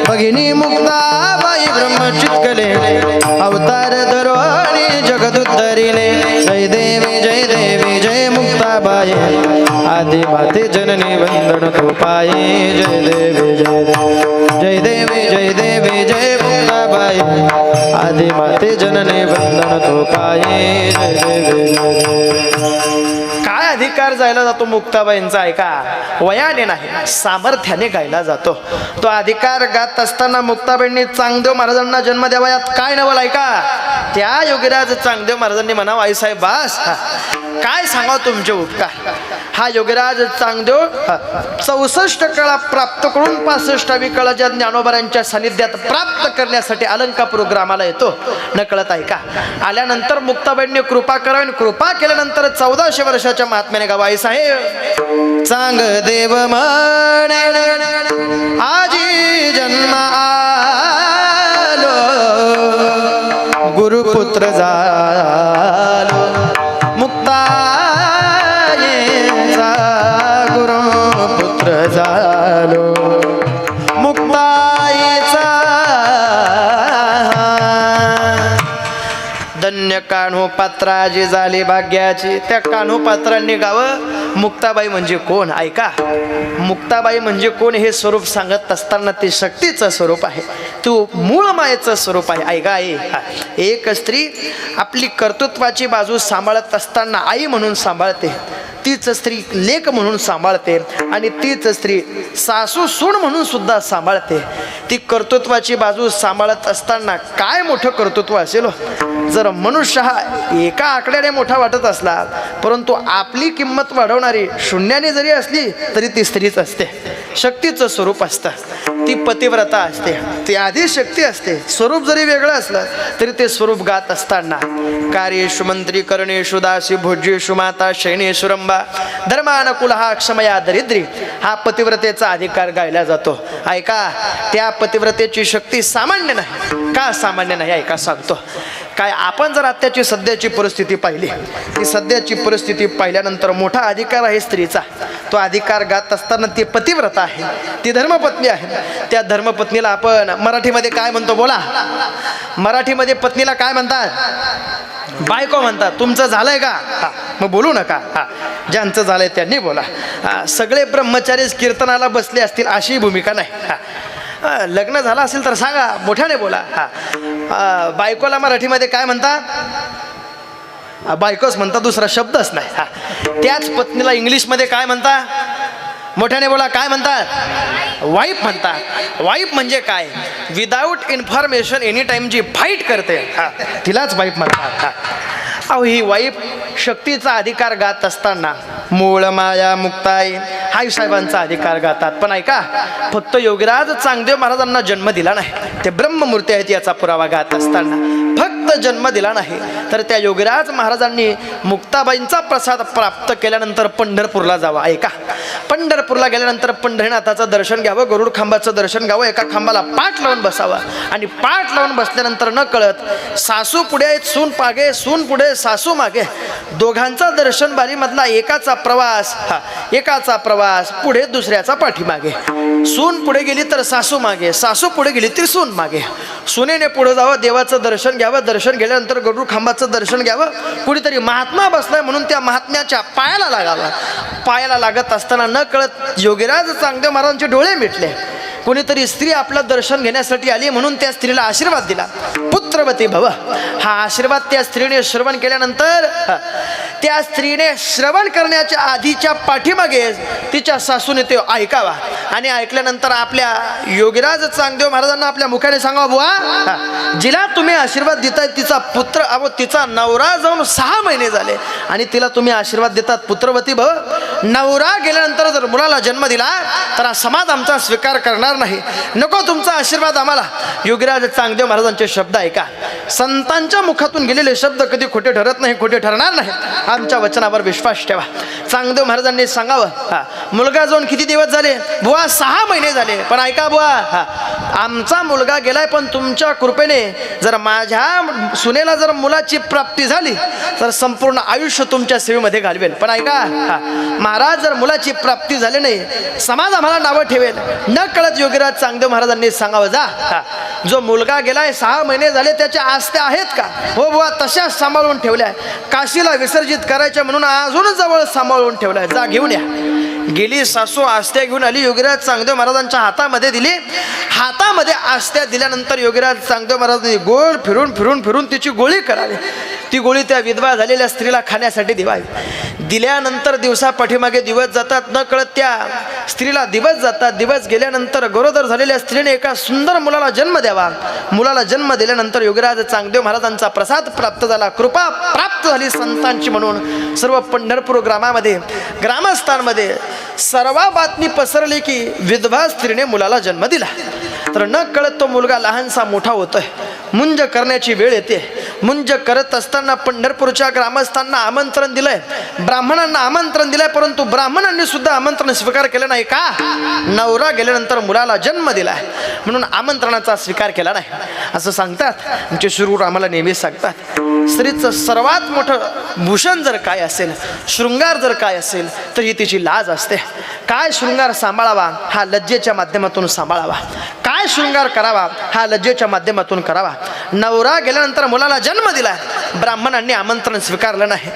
C: भगिनी मुक्ताबाई ब्रह्मचित्कले, अवतार धरवाणी जगदुद्धरिले. जय देवी जय देवी जय मुक्ताबाई, आदि माते जननी वंदन तो पाये. जय देवी जय देवी जय देवी जय देवी जय मुक्ताबाई, आदि माते जननी वंदन तो पाये. जय देवी जय देवी. काय अधिकार जायला जातो मुक्ताबाईंचा ऐका, वयाने नाही सामर्थ्याने गायला जातो. तो अधिकार गात असताना मुक्ताबाईंनी चांगदेव महाराजांना जन्म द्यावा यात काय नवल ऐका. त्या योगीराज चांगदेव महाराजांनी म्हणावं आईसाहेब बास काय सांगा तुमचे उपकार. हा योगीराज चांगदेव 64 कळा प्राप्त करून 65वी कळा ज्या ज्ञानोबारांच्या सानिध्यात प्राप्त करण्यासाठी अलंकापूर ग्रामाला येतो. नकळत ऐका. आल्यानंतर मुक्ताबाईंनी कृपा करावी. कृपा केल्यानंतर 1400 वर्षाच्या महात्म्याने गावा आईसाहेब चांगदेव म्हणे आजी जन्म आलो गुरुपुत्र झालो मुक्ताईचा गुरुपुत्र झालो मुक्ताईचा धन्य कान्हो पात्राजी झाली भाग्याची. त्या कान्हो पात्रांनी गावं मुक्ताबाई म्हणजे कोण ऐका. मुक्ताबाई म्हणजे कोण हे स्वरूप सांगत असताना ते शक्तीचं स्वरूप आहे, तो मूळ मायेचं स्वरूप आहे. ऐका आई, एक स्त्री आपली कर्तृत्वाची बाजू सांभाळत असताना आई म्हणून सांभाळते, तीच स्त्री लेक म्हणून सांभाळते आणि तीच स्त्री सासू सून म्हणून सुद्धा सांभाळते. ती कर्तृत्वाची बाजू सांभाळत असताना काय मोठं कर्तृत्व असेल. जर मनुष्य हा एका आकड्याने मोठा वाटत असला परंतु आपली किंमत वाढवणारी शून्याने जरी असली तरी ती स्त्रीच असते. शक्तीचं स्वरूप असतं, ती पतिव्रता असते, ती आधी शक्ती असते. स्वरूप जरी वेगळं असलं तरी ते स्वरूप गात असताना कार्येषु मंत्री करणेषु दासी भोज्येषु माता शयनेषु रंभा धर्मानुकूल हा क्षमया दरिद्री हा पतिव्रतेचा अधिकार गायला जातो. ऐका, त्या पतिव्रतेची शक्ती सामान्य नाही. का सामान्य नाही ऐका सांगतो. काय आपण जर आत्ताची सध्याची परिस्थिती पाहिली, ती सध्याची परिस्थिती पाहिल्यानंतर मोठा अधिकार आहे स्त्रीचा. तो अधिकार गात असताना ती पतिव्रता आहे, ती धर्मपत्नी आहे. त्या धर्मपत्नीला आपण मराठीमध्ये काय म्हणतो बोला. मराठीमध्ये पत्नीला काय म्हणतात? बायको म्हणतात. तुमचं झालंय का? मग बोलू नका. ज्यांचं झालंय त्यांनी बोला. सगळे ब्रह्मचारीच कीर्तनाला बसले असतील अशी भूमिका नाही. लग्न झालं असेल तर सांगा, मोठ्याने बोला. बायकोला मराठीमध्ये काय म्हणतात? बायकोच म्हणतात, दुसरा शब्दच नाही. त्याच पत्नीला इंग्लिशमध्ये काय म्हणतात? मोठ्याने बोला. काय म्हणतात? वाईफ म्हणतात. वाईफ म्हणजे काय? विदाऊट इन्फॉर्मेशन एनी टाइम जी फाईट करते तिलाच वाईफ म्हणतात. अहो ही वाईफ शक्तीचा अधिकार गात असताना मूळ माया मुक्ताई हा साहेबांचा अधिकार गातात. पण ऐका, फक्त योगीराज चांगदेव महाराजांना जन्म दिला नाही, ते ब्रह्ममूर्ती आहेत याचा पुरावा गात असताना फक्त जन्म दिला नाही तर त्या योगीराज महाराजांनी मुक्ताबाईंचा प्रसाद प्राप्त केल्यानंतर पंढरपूरला जावं. ऐका, पंढरपूरला गेल्यानंतर पंढरीनाथाचं दर्शन घ्यावं, गरुड खांबाचं दर्शन घ्यावं, एका खांबाला पाठ लावून बसावं आणि पाठ लावून बसल्यानंतर न कळत सासू पुढे सून मागे, सून पुढे सासू मागे, दोघांचा दर्शन बारीमधला एकाचा प्रवास एकाचा प्रवास पुढे दुसऱ्याचा पाठीमागे. सून पुढे गेली तर सासू मागे, सासू पुढे गेली तर सून मागे. सुनेने पुढे जावं, देवाचं दर्शन घ्यावं, दर्शन गेल्यानंतर गरुड खांबाचं दर्शन घ्यावं, कुठेतरी महात्मा बसलाय म्हणून त्या महात्म्याच्या पायाला लागावं. पायाला लागत असताना न कळत योगीराज चांगदेव महाराजांचे डोळे मिटले. कोणीतरी स्त्री आपलं दर्शन घेण्यासाठी आली म्हणून त्या स्त्रीला आशीर्वाद दिला, पुत्रवती भव. हा आशीर्वाद त्या स्त्रीने श्रवण केल्यानंतर त्या स्त्रीने श्रवण करण्याच्या आधीच्या पाठीमागे तिच्या सासूने ते ऐकावा आणि ऐकल्यानंतर आपल्या योगीराज चांगदेव महाराजांना आपल्या मुखाने सांगावं, बुवा जिला तुम्ही आशीर्वाद देताय तिचा पुत्र तिचा नवरा जाऊन 6 महिने झाले आणि तिला तुम्ही आशीर्वाद देतात पुत्रवती भव. नवरा गेल्यानंतर जर मुलाला जन्म दिला तर समाज आमचा स्वीकार करणार नाही, नको तुमचा आशीर्वाद आम्हाला. योगीराज चांगदेव महाराजांचे शब्द ऐका. संतांच्या मुखातून गेलेले शब्द कधी खोटे ठरत नाही, खोटे ठरणार नाही. आमच्या वचनावर विश्वास ठेवा. चांगदेव महाराजांनी सांगावं, मुलगा जाऊन किती दिवस झाले? बुवा 6 महिने झाले. पण ऐका बुवा, आमचा मुलगा गेलाय पण तुमच्या कृपेने जर माझ्या सुनेला जर मुलाची प्राप्ती झाली तर संपूर्ण आयुष्य तुमच्या सेवेमध्ये घालवेल. पण ऐका महाराज, जर मुलाची प्राप्ती झाली नाही समाज आम्हाला नावं ठेवेल. न कळत योगीराज चांगदेव महाराजांनी सांगावं, जा जो मुलगा गेलाय 6 महिने झाले त्याच्या आस्त्या आहेत का? हो बुवा तशाच सांभाळून ठेवल्या. काशीला विसर्जित करायच्या म्हणून अजून जवळ सांभाळून ठेवलाय, जा घेऊन या. गेली सासू आस्त्या घेऊन आली, योगीराज चांगदेव महाराजांच्या हातामध्ये दिली. हातामध्ये आस्त्या दिल्यानंतर योगीराज चांगदेव महाराजांनी गोल फिरून फिरून फिरून तिची गोळी करावी. ती गोळी त्या विधवा झालेल्या स्त्रीला खाण्यासाठी दिवावी. दिल्यानंतर दिवसा पाठीमागे दिवस जातात, न कळत त्या स्त्रीला दिवस जातात. दिवस गेल्यानंतर गरोदर झालेल्या स्त्रीने एका सुंदर मुलाला जन्म द्यावा. मुलाला जन्म दिल्यानंतर योगीराज चांगदेव महाराजांचा प्रसाद प्राप्त झाला, कृपा प्राप्त झाली संतांची. म्हणून सर्व पंढरपूर ग्रामामध्ये, ग्रामस्थांमध्ये सर्व बातमी पसरली की विधवा स्त्रीने मुलाला जन्म दिला. तर न कळत तो मुलगा लहानसा मोठा होतोय. मुंज करण्याची वेळ येते. मुंज करत असताना पंढरपूरच्या ग्रामस्थांना आमंत्रण दिलंय, ब्राह्मणांना आमंत्रण दिलंय, परंतु ब्राह्मणांनी सुद्धा आमंत्रण स्वीकार केलं नाही. का? नवरा गेल्यानंतर मुलाला जन्म दिलाय म्हणून आमंत्रणाचा स्वीकार केला नाही असं सांगतात. आमचे शुरगुरू आम्हाला नेहमीच सांगतात, स्त्रीचं सर्वात मोठं भूषण जर काय असेल, शृंगार जर काय असेल, तर ही तिची लाज असते. काय शृंगार सांभाळावा हा लज्जेच्या माध्यमातून सांभाळावा. काय शृंगार करावा हा लज्जेच्या माध्यमातून करावा. नवरा गेल्यानंतर मुलाला जन्म दिला, ब्राह्मणांनी आमंत्रण स्वीकारलं नाही.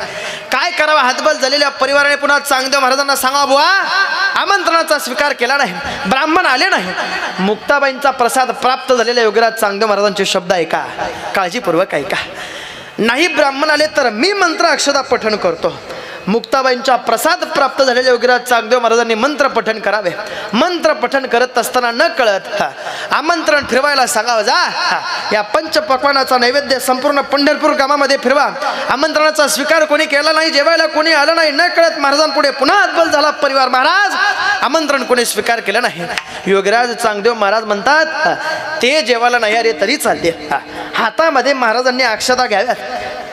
C: काय करावा? हातबल झालेल्या परिवाराने पुन्हा चांगदेव महाराजांना सांगा, बुवा आमंत्रणाचा स्वीकार केला नाही, ब्राह्मण आले नाही. मुक्ताबाईंचा प्रसाद प्राप्त झालेल्या योगीराज चांगदेव महाराजांचे शब्द ऐका, काळजीपूर्वक ऐका. नाही ब्राह्मण आले तर मी मंत्र अक्षदा पठण करतो. मुक्ताबाईंचा प्रसाद प्राप्त झालेल्या योगीराज चांगदेव महाराजांनी मंत्र पठण करावे. मंत्र पठण करत असताना न कळत आमंत्रण फिरवायला सांगावं, जा या पंचपक्वानाचा नैवेद्य संपूर्ण पंढरपूर गावामध्ये फिरवा. आमंत्रणाचा स्वीकार कोणी केला नाही, जेवायला कोणी आलं नाही. न कळत महाराजांपुढे पुन्हा अद्बल झाला परिवार. महाराज आमंत्रण कोणी स्वीकार केलं नाही. योगीराज चांगदेव महाराज म्हणतात, ते जेवायला नाही अरे तरी चालते. हातामध्ये महाराजांनी अक्षदा घ्याव्यात.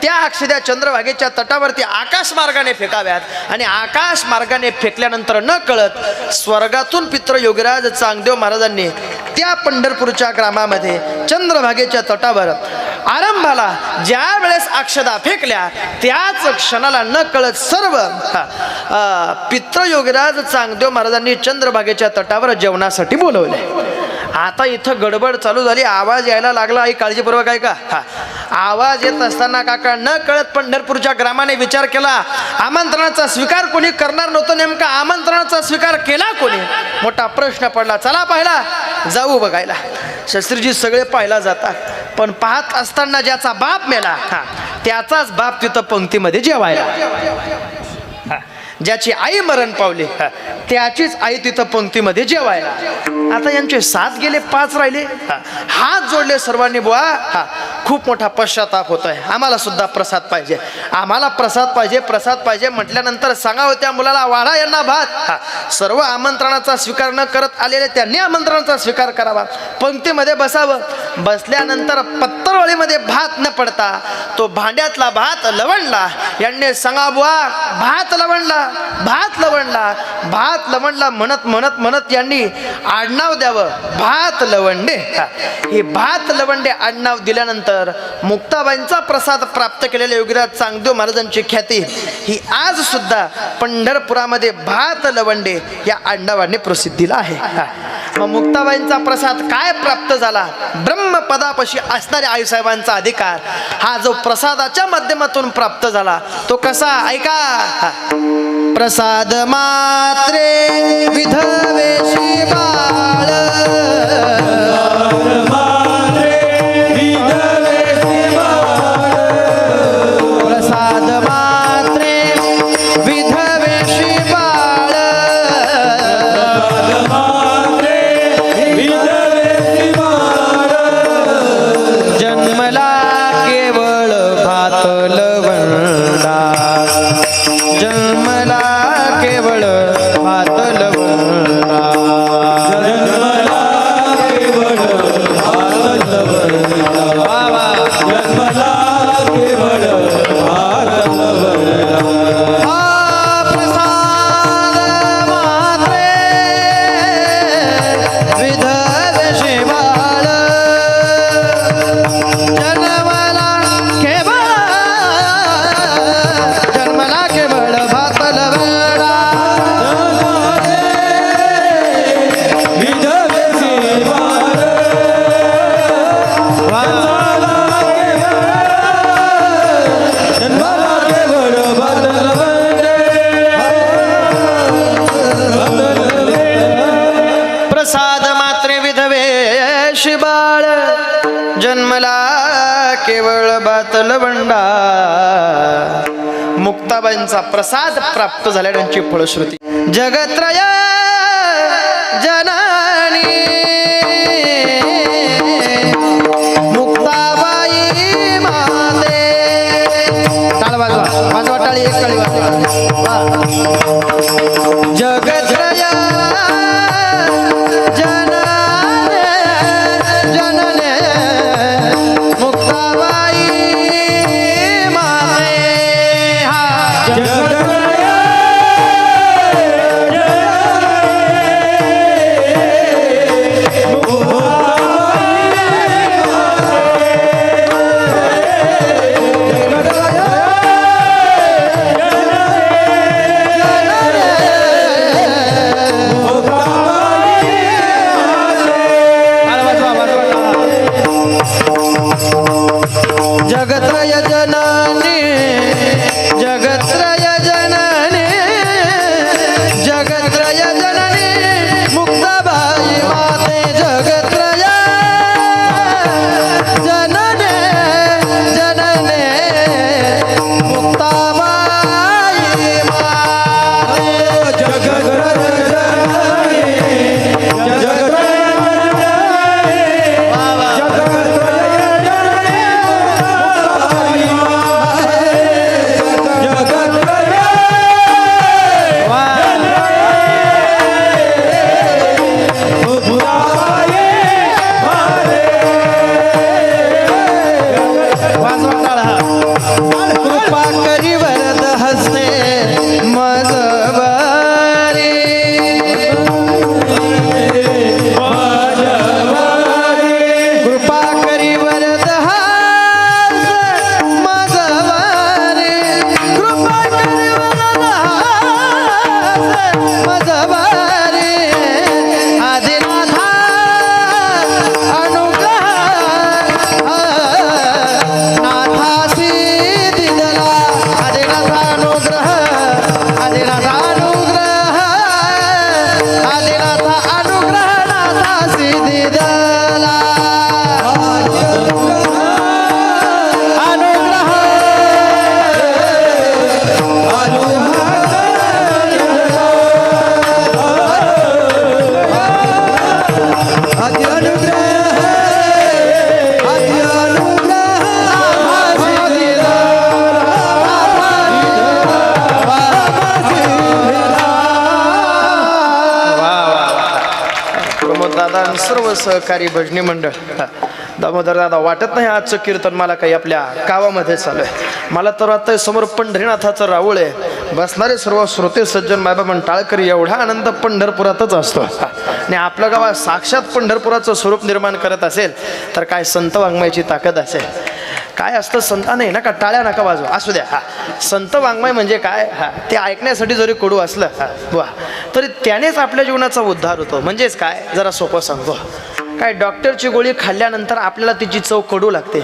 C: त्या अक्षदा चंद्रभागेच्या तटावरती आकाश मार्गाने फेकाव्यात आणि आकाश मार्गाने फेकल्यानंतर न कळत स्वर्गातून पित्र योगीराज चांगदेव महाराजांनी त्या पंढरपूरच्या ग्रामामध्ये चंद्रभागेच्या तटावर आरंभाला ज्या वेळेस अक्षदा फेकल्या त्याच क्षणाला न कळत सर्व पित्र योगीराज चांगदेव महाराजांनी चंद्रभागेच्या तटावर जेवणासाठी बोलवले. आता इथं गडबड चालू झाली, आवाज यायला लागला. आई काळजीपूर्वक ऐका. आवाज येत असताना काका न कळत पंढरपूरच्या ग्रामाने विचार केला, आमंत्रणाचा स्वीकार कोणी करणार नव्हतं, नेमका आमंत्रणाचा स्वीकार केला कोणी? मोठा प्रश्न पडला. चला पाहिला, जाऊ बघायला. शस्त्रीजी सगळे पाहायला जातात, पण पाहत असताना ज्याचा बाप मेला त्याचाच बाप तिथं पंक्तीमध्ये जेवायला. ज्याची आई मरण पावली त्याचीच आई तिथं पंक्तीमध्ये जेवायला. आता यांचे 7 गेले 5 राहिले. हात जोडले सर्वांनी, बुवा खूप मोठा पश्चाताप होतोय, आम्हाला सुद्धा प्रसाद पाहिजे, आम्हाला प्रसाद पाहिजे, प्रसाद पाहिजे म्हटल्यानंतर सांगावं त्या मुलाला, वाढा यांना भात. सर्व आमंत्रणाचा स्वीकार न करत आलेले त्यांनी आमंत्रणाचा स्वीकार करावा. पंक्तीमध्ये बसावं. बसल्यानंतर पत्तरवळीमध्ये भात न पडता तो भांड्यातला भात लवणला. यांनी सांगा, बुवा भात लवणला, भात लवणला, भात लवणला म्हणत म्हणत म्हणत यांनी आडनाव द्यावं, भात लवंडे. हे भात लवंडे आडनाव दिल्यानंतर मुक्ताबाईंचा प्रसाद प्राप्त केलेल्या योगीराज चांगदेव महाराजांची ख्याती ही आज सुद्धा पंढरपुरामध्ये भात लवंडे या आडनावाने प्रसिद्धीला आहे. मग मुक्ताबाईंचा प्रसाद काय प्राप्त झाला? ब्रह्मपदापाशी असणाऱ्या आईसाहेबांचा अधिकार हा जो प्रसादाच्या माध्यमातून प्राप्त झाला तो कसा? ऐका. प्रसाद मात्रे विधवेशी बाळ, प्रसाद मात्रे विधवेशी बाळ, जन्मला केवळ भात लवंडा, जन्मला केवळ भात लवंडा, जन्मला केवळ भात लवंडा, जन्मला केवळ भात लवंडा. प्रसाद मात्रे विधवेशी बाळ, जन्मला केवळ, जन्मला केवळ भात लवंडा, विधवेशी बाळ, जन्मला केवळ भात लवंडे. प्रसाद मात्रे विधवेशी बाळ, जन्मला केवळ बातलवंडा मुक्ताबाईंचा प्रसाद प्राप्त झाल्याची फलश्रुती जगत्रय जननी मुक्ताबाई माते टाळ वाजवा वाजवा टाळी एक टाळी वाजवा जगत्रय जनने मुक्ताबाई माते जगत्रय जननी जगत्रय जननी जगत्रय जननी मुक्ताबाई माते जगत्रय जनने जनने मुक्ताबाई माते जगत्रय कृपा करी वरद हस्ते मजवारी कृपा करी वरद हस्ते मजवारी कृपा करी वरद हस्ते मजवारी आदिनाथा अनुग्रह नाथासी दिदला आदिनाथा अनुग्रह आदिनाथा अनुग्रह आदिनाथा अनुग्रह नाथासी दिदला अनुग्रह प्रमोद दादा आणि सर्व सहकारी भजनी मंडळ दामोदर दादा वाटत नाही आजचं कीर्तन मला काही आपल्या गावामध्ये चालू आहे मला तर आता समोर पंढरीनाथाचं राऊळ आहे बसणारे सर्व श्रोते सज्जन मायबाबा टाळकरी एवढा आनंद पंढरपुरातच असतो आणि आपल्या गावात साक्षात पंढरपुराचं स्वरूप निर्माण करत असेल तर काय संत वाङ्मयाची ताकद असेल काय असतं संत नाही ना का टाळ्या नका वाजू असू द्या हा संत वाङ्मय म्हणजे काय हा ते ऐकण्यासाठी जरी कडू असलं हा वा तरी त्यानेच आपल्या जीवनाचा उद्धार होतो म्हणजेच काय जरा सोपं सांगतो काय डॉक्टरची गोळी खाल्ल्यानंतर आपल्याला तिची चव कडू लागते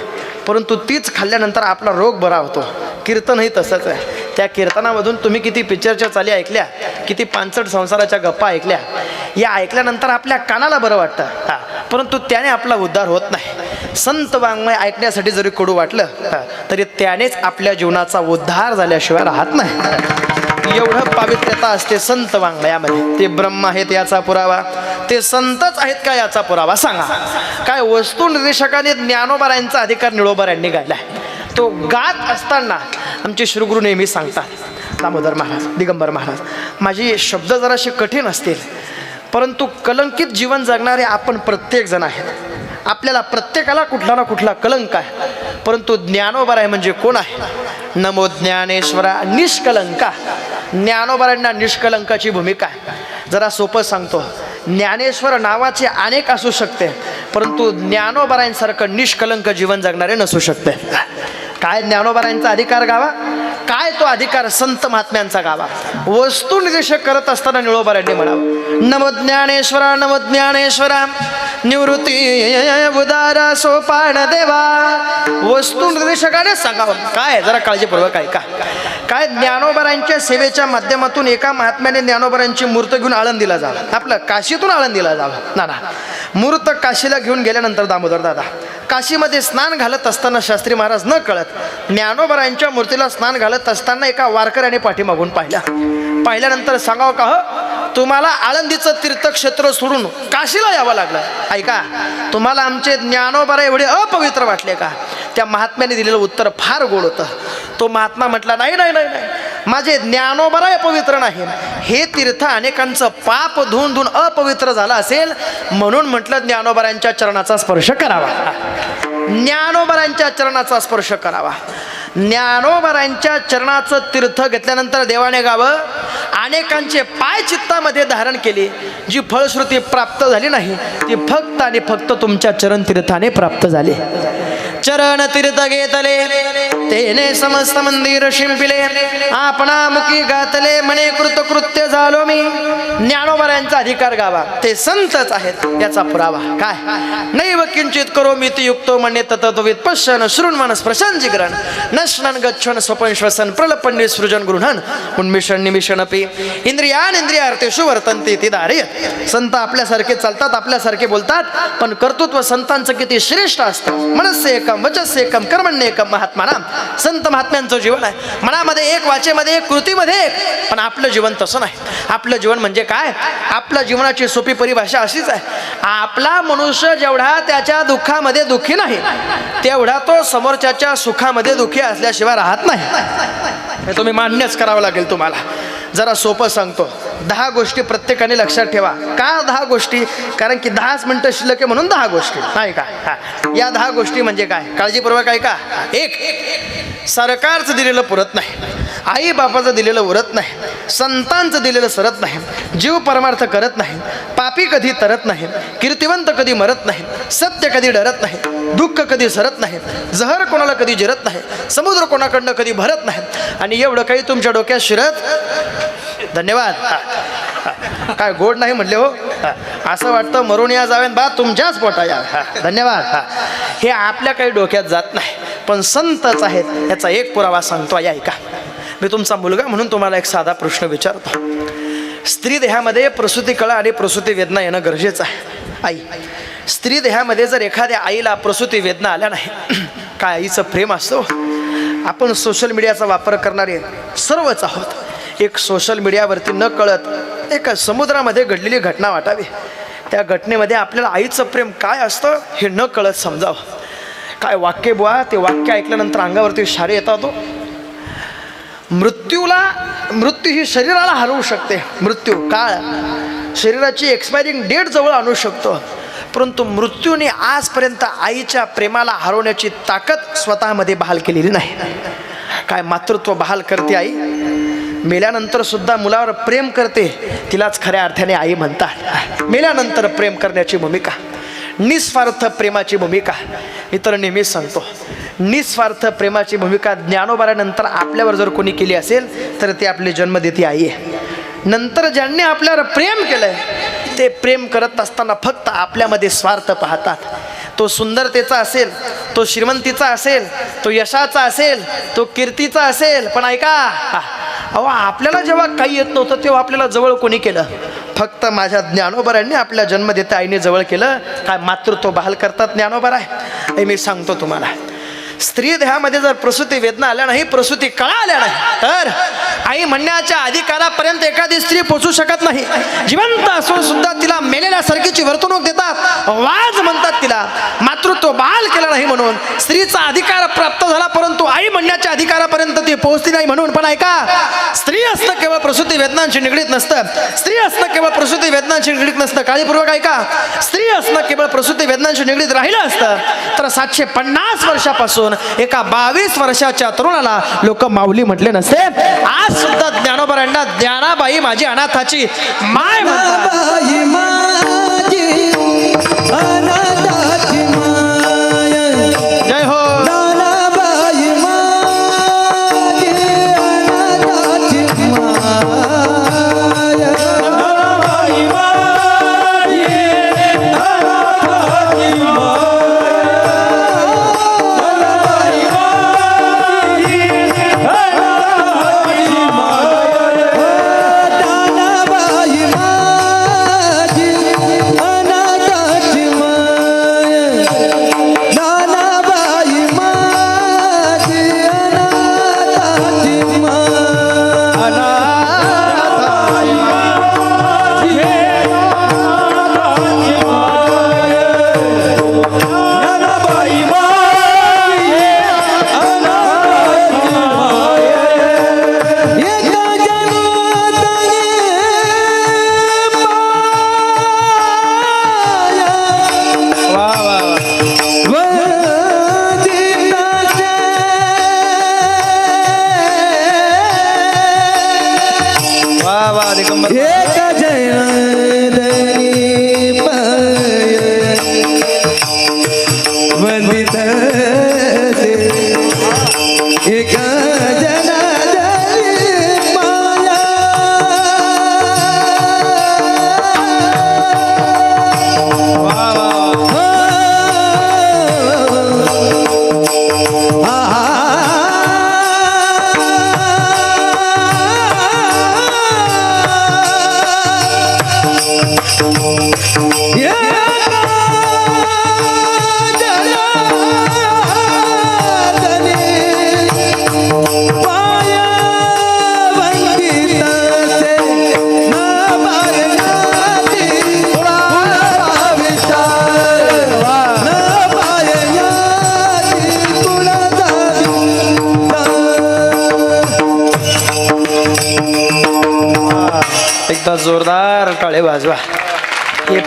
C: परंतु तीच खाल्ल्यानंतर आपला रोग बरा होतो कीर्तनही तसंच आहे त्या कीर्तनामधून तुम्ही किती पिक्चरच्या चाली ऐकल्या किती पानसट संसाराच्या गप्पा ऐकल्या या ऐकल्यानंतर आपल्या कानाला बरं वाटतं हा परंतु त्याने आपला उद्धार होत नाही संत वाङ्मय ऐकण्यासाठी जरी कडू वाटलं तरी त्यानेच आपल्या जीवनाचा उद्धार झाल्याशिवाय राहत नाही एवढं पावित्र्यता असते संत वाङ्मयामध्ये ते ब्रह्म आहेत याचा पुरावा ते संतच आहेत का याचा पुरावा सांगा काय वस्तू निर्देशकाने ज्ञानोबारायांचा अधिकार निळोबारांनी गायला तो गात असताना आमचे श्रीगुरु नेहमी सांगतात दामोदर महाराज दिगंबर महाराज माझे शब्द जराशे कठीण असतील परंतु कलंकित जीवन जगणारे आपण प्रत्येक जण आहेत आपल्याला प्रत्येकाला कुठला ना कुठला कलंक आहे परंतु ज्ञानोबाराय म्हणजे कोण आहे नमो ज्ञानेश्वरा निष्कलंका ज्ञानोबारांना निष्कलंकाची भूमिका आहे जरा सोपं सांगतो ज्ञानेश्वर नावाचे अनेक असू शकते परंतु ज्ञानोबारायांसारखं निष्कलंक जीवन जगणारे नसू शकते काय ज्ञानोबारायांचा अधिकार गावा काय तो अधिकार संत महात्म्यांचा गावा वस्तू निर्देशक करत असताना निळोबारांनी म्हणावं नमो ज्ञानेश्वरा निवृत्ती उदारा सोपान देवा वस्तू निर्देशकाने सांगावं काय जरा काळजीपूर्वक ऐका काय ज्ञानोबारांच्या सेवेच्या माध्यमातून एका महात्म्याने ज्ञानोबारांची मूर्त घेऊन आळंदीला जावं आपलं काशीतून आळंदीला जावं ना मूर्त काशीला घेऊन गेल्यानंतर दामोदर दादा काशीमध्ये स्नान घालत असताना शास्त्री महाराज न कळत ज्ञानोबरायांच्या मूर्तीला स्नान घालत असताना एका वारकऱ्याने पाठीमागून पाहिल्यानंतर सांगावं का तुम्हाला आळंदीचं तीर्थक्षेत्र सोडून काशीला यावं लागलं. ऐका, तुम्हाला आमचे ज्ञानोबरा एवढे अपवित्र वाटले का? त्या महात्म्याने दिलेलं उत्तर फार गोड होतं. तो महात्मा म्हटला, नाही नाही नाही नाही, माझे ज्ञानोबरा अपवित्र नाही. हे तीर्थ अनेकांचं पाप धुवून धुवून अपवित्र झालं असेल म्हणून म्हटलं ज्ञानोबरांच्या चरणाचा स्पर्श करावा. ज्ञानोबरांच्या चरणाचा स्पर्श करावा. ज्ञानोबरांच्या चरणाचं तीर्थ घेतल्यानंतर देवाने गावं अनेकांचे पाय चित्तामध्ये धारण केले. जी फळश्रुती प्राप्त झाली नाही ती फक्त आणि फक्त तुमच्या चरण तीर्थाने प्राप्त झाली. चरण तीर्थ घेतले तेने समस्त मंदिर शिंपिले, आपणा मुखी गातले म्हणे कृतकृत्य झालो मी. ज्ञानोबरांचा अधिकार गावा, ते संतच आहेत याचा पुरावा काय? नैव किंचित करो मी ती युक्तो म्हणे तत्त्वविद पश्यन श्रुण्वन स्पृशन जिग्रहण नश्नन गच्छन स्वपन श्वसन प्रलपन्ने सृजन गृहण उन्मिषण निमिषणपी इंद्रियान इंद्रियार्थेषु वर्तन्ते ती दारयत. संत आपल्यासारखे चालतात, आपल्यासारखे बोलतात, पण कर्तृत्व संतांचं किती श्रेष्ठ असतं. मनस्य एकम वचस्य एकम कर्मण्य एकम महात्मानाम. संत महात्म्यांचं जीवन आहे मनामध्ये एक, वाचेमध्ये एक, कृतीमध्ये एक. पण आपलं जीवन तसं नाही. आपलं जीवन म्हणजे काय? आपल्या जीवनाची सोपी परिभाषा अशीच आहे, आपला मनुष्य जेवढा त्याच्या दुःखामध्ये दुःखी नाही तेवढा तो समोरच्याच्या सुखामध्ये दुःखी असल्याशिवाय राहत नाही. हे तुम्ही मान्यच करावं लागेल तुम्हाला. जरा सोपं सांगतो. 10 गोष्टी प्रत्येकाने लक्षात ठेवा. का 10 गोष्टी? कारण की 10 मिनिटं शिल्लक आहे म्हणून 10 गोष्टी नाही का? या 10 गोष्टी म्हणजे काय? काळजीपूर्वक ऐका. एक, सरकारचं दिलेलं पुरत नाही, आई बापाचं दिलेलं उरत नाही, संतांचं दिलेलं सरत नाही, जीव परमार्थ करत नाही, पापी कधी तरत नाही, कीर्तिवंत कधी मरत नाही, सत्य कधी डरत नाही, दुःख कधी सरत नाही, जहर कोणाला कधी जिरत नाही, समुद्र कोणाकडनं कधी भरत नाही. आणि एवढं काही तुमच्या डोक्यात शिरत. धन्यवाद. काय गोड नाही म्हणले हो? असं वाटतं मरून या जावेन बा तुमच्याच पोटा या. धन्यवाद. हे आपल्या काही डोक्यात जात नाही, पण संतच आहेत याचा एक पुरावा सांगतो. ऐका, मी तुमचा मुलगा म्हणून तुम्हाला एक साधा प्रश्न विचारतो. स्त्री देहामध्ये प्रसूती कळा आणि प्रसूती वेदना येणं गरजेचं आहे. आई, स्त्री देहामध्ये जर एखाद्या आईला प्रसूती वेदना आल्या नाही, काय आईचं प्रेम असतो? आपण सोशल मीडियाचा वापर करणारे सर्वच आहोत. एक सोशल मीडियावरती न कळत एक समुद्रामध्ये घडलेली घटना वाटावी. त्या घटनेमध्ये आपल्याला आईचं प्रेम काय असतं हे न कळत समजावं. काय वाक्य बुवा, ते वाक्य ऐकल्यानंतर अंगावरती शारे येतात. मृत्यू ही शरीराला हरवू शकते. मृत्यू काळ शरीराची एक्सपायरिंग डेट जवळ आणू शकतो, परंतु मृत्यूने आजपर्यंत आईच्या प्रेमाला हरवण्याची ताकद स्वतःमध्ये बहाल केलेली नाही. काय मातृत्व बहाल करते आई. मेल्यानंतर सुद्धा मुलावर प्रेम करते, तिलाच खऱ्या अर्थाने आई म्हणतात. मेल्यानंतर प्रेम करण्याची भूमिका, निस्वार्थ प्रेमाची भूमिका. मी तर नेहमीच सांगतो, निस्वार्थ प्रेमाची भूमिका ज्ञानोबारानंतर आपल्यावर जर कोणी केली असेल तर ती आपली जन्म देती आई आहे. नंतर ज्यांनी आपल्यावर प्रेम केलंय ते प्रेम करत असताना फक्त आपल्यामध्ये स्वार्थ पाहतात. तो सुंदरतेचा असेल, तो श्रीमंतीचा असेल, तो यशाचा असेल, तो कीर्तीचा असेल, पण ऐका, अहो आपल्याला जेव्हा काही येत नव्हतं तेव्हा आपल्याला जवळ कोणी केलं? फक्त माझ्या ज्ञानोबारांनी आपल्या जन्मदेत्या आईने जवळ केलं. काय मातृत्व बहाल करतात ज्ञानोबारा आहे. हे मी सांगतो तुम्हाला, स्त्री देहामध्ये जर प्रसूती वेदना आल्या नाही, प्रसूती कळा आल्या नाही, तर आई म्हणण्याच्या अधिकारापर्यंत एखादी स्त्री पोहोचू शकत नाही. जिवंत असून सुद्धा तिला मेलेल्यासारखीची वर्तणूक देतात, वाज म्हणतात तिला. मातृत्व बहाल केलं नाही म्हणून स्त्रीचा अधिकार प्राप्त झाला, परंतु आई म्हणण्याच्या अधिकारापर्यंत ती पोहोचली नाही म्हणून. पण ऐका, स्त्री असणं केवळ प्रसूती वेदनांशी निगडीत नसतं. स्त्री असणं केवळ प्रसूती वेदनांशी निगडीत नसतं. काळजीपूर्वक ऐका, स्त्री असणं केवळ प्रसूती वेदनांशी निगडीत राहिलं असतं तर 750 वर्षापासून एका 22 वर्षाच्या तरुणाला लोक माऊली म्हटले नसते. आज सुद्धा ज्ञानोबारांना ज्ञानाबाई माझी अनाथाची माय म्हणतात. जय हो.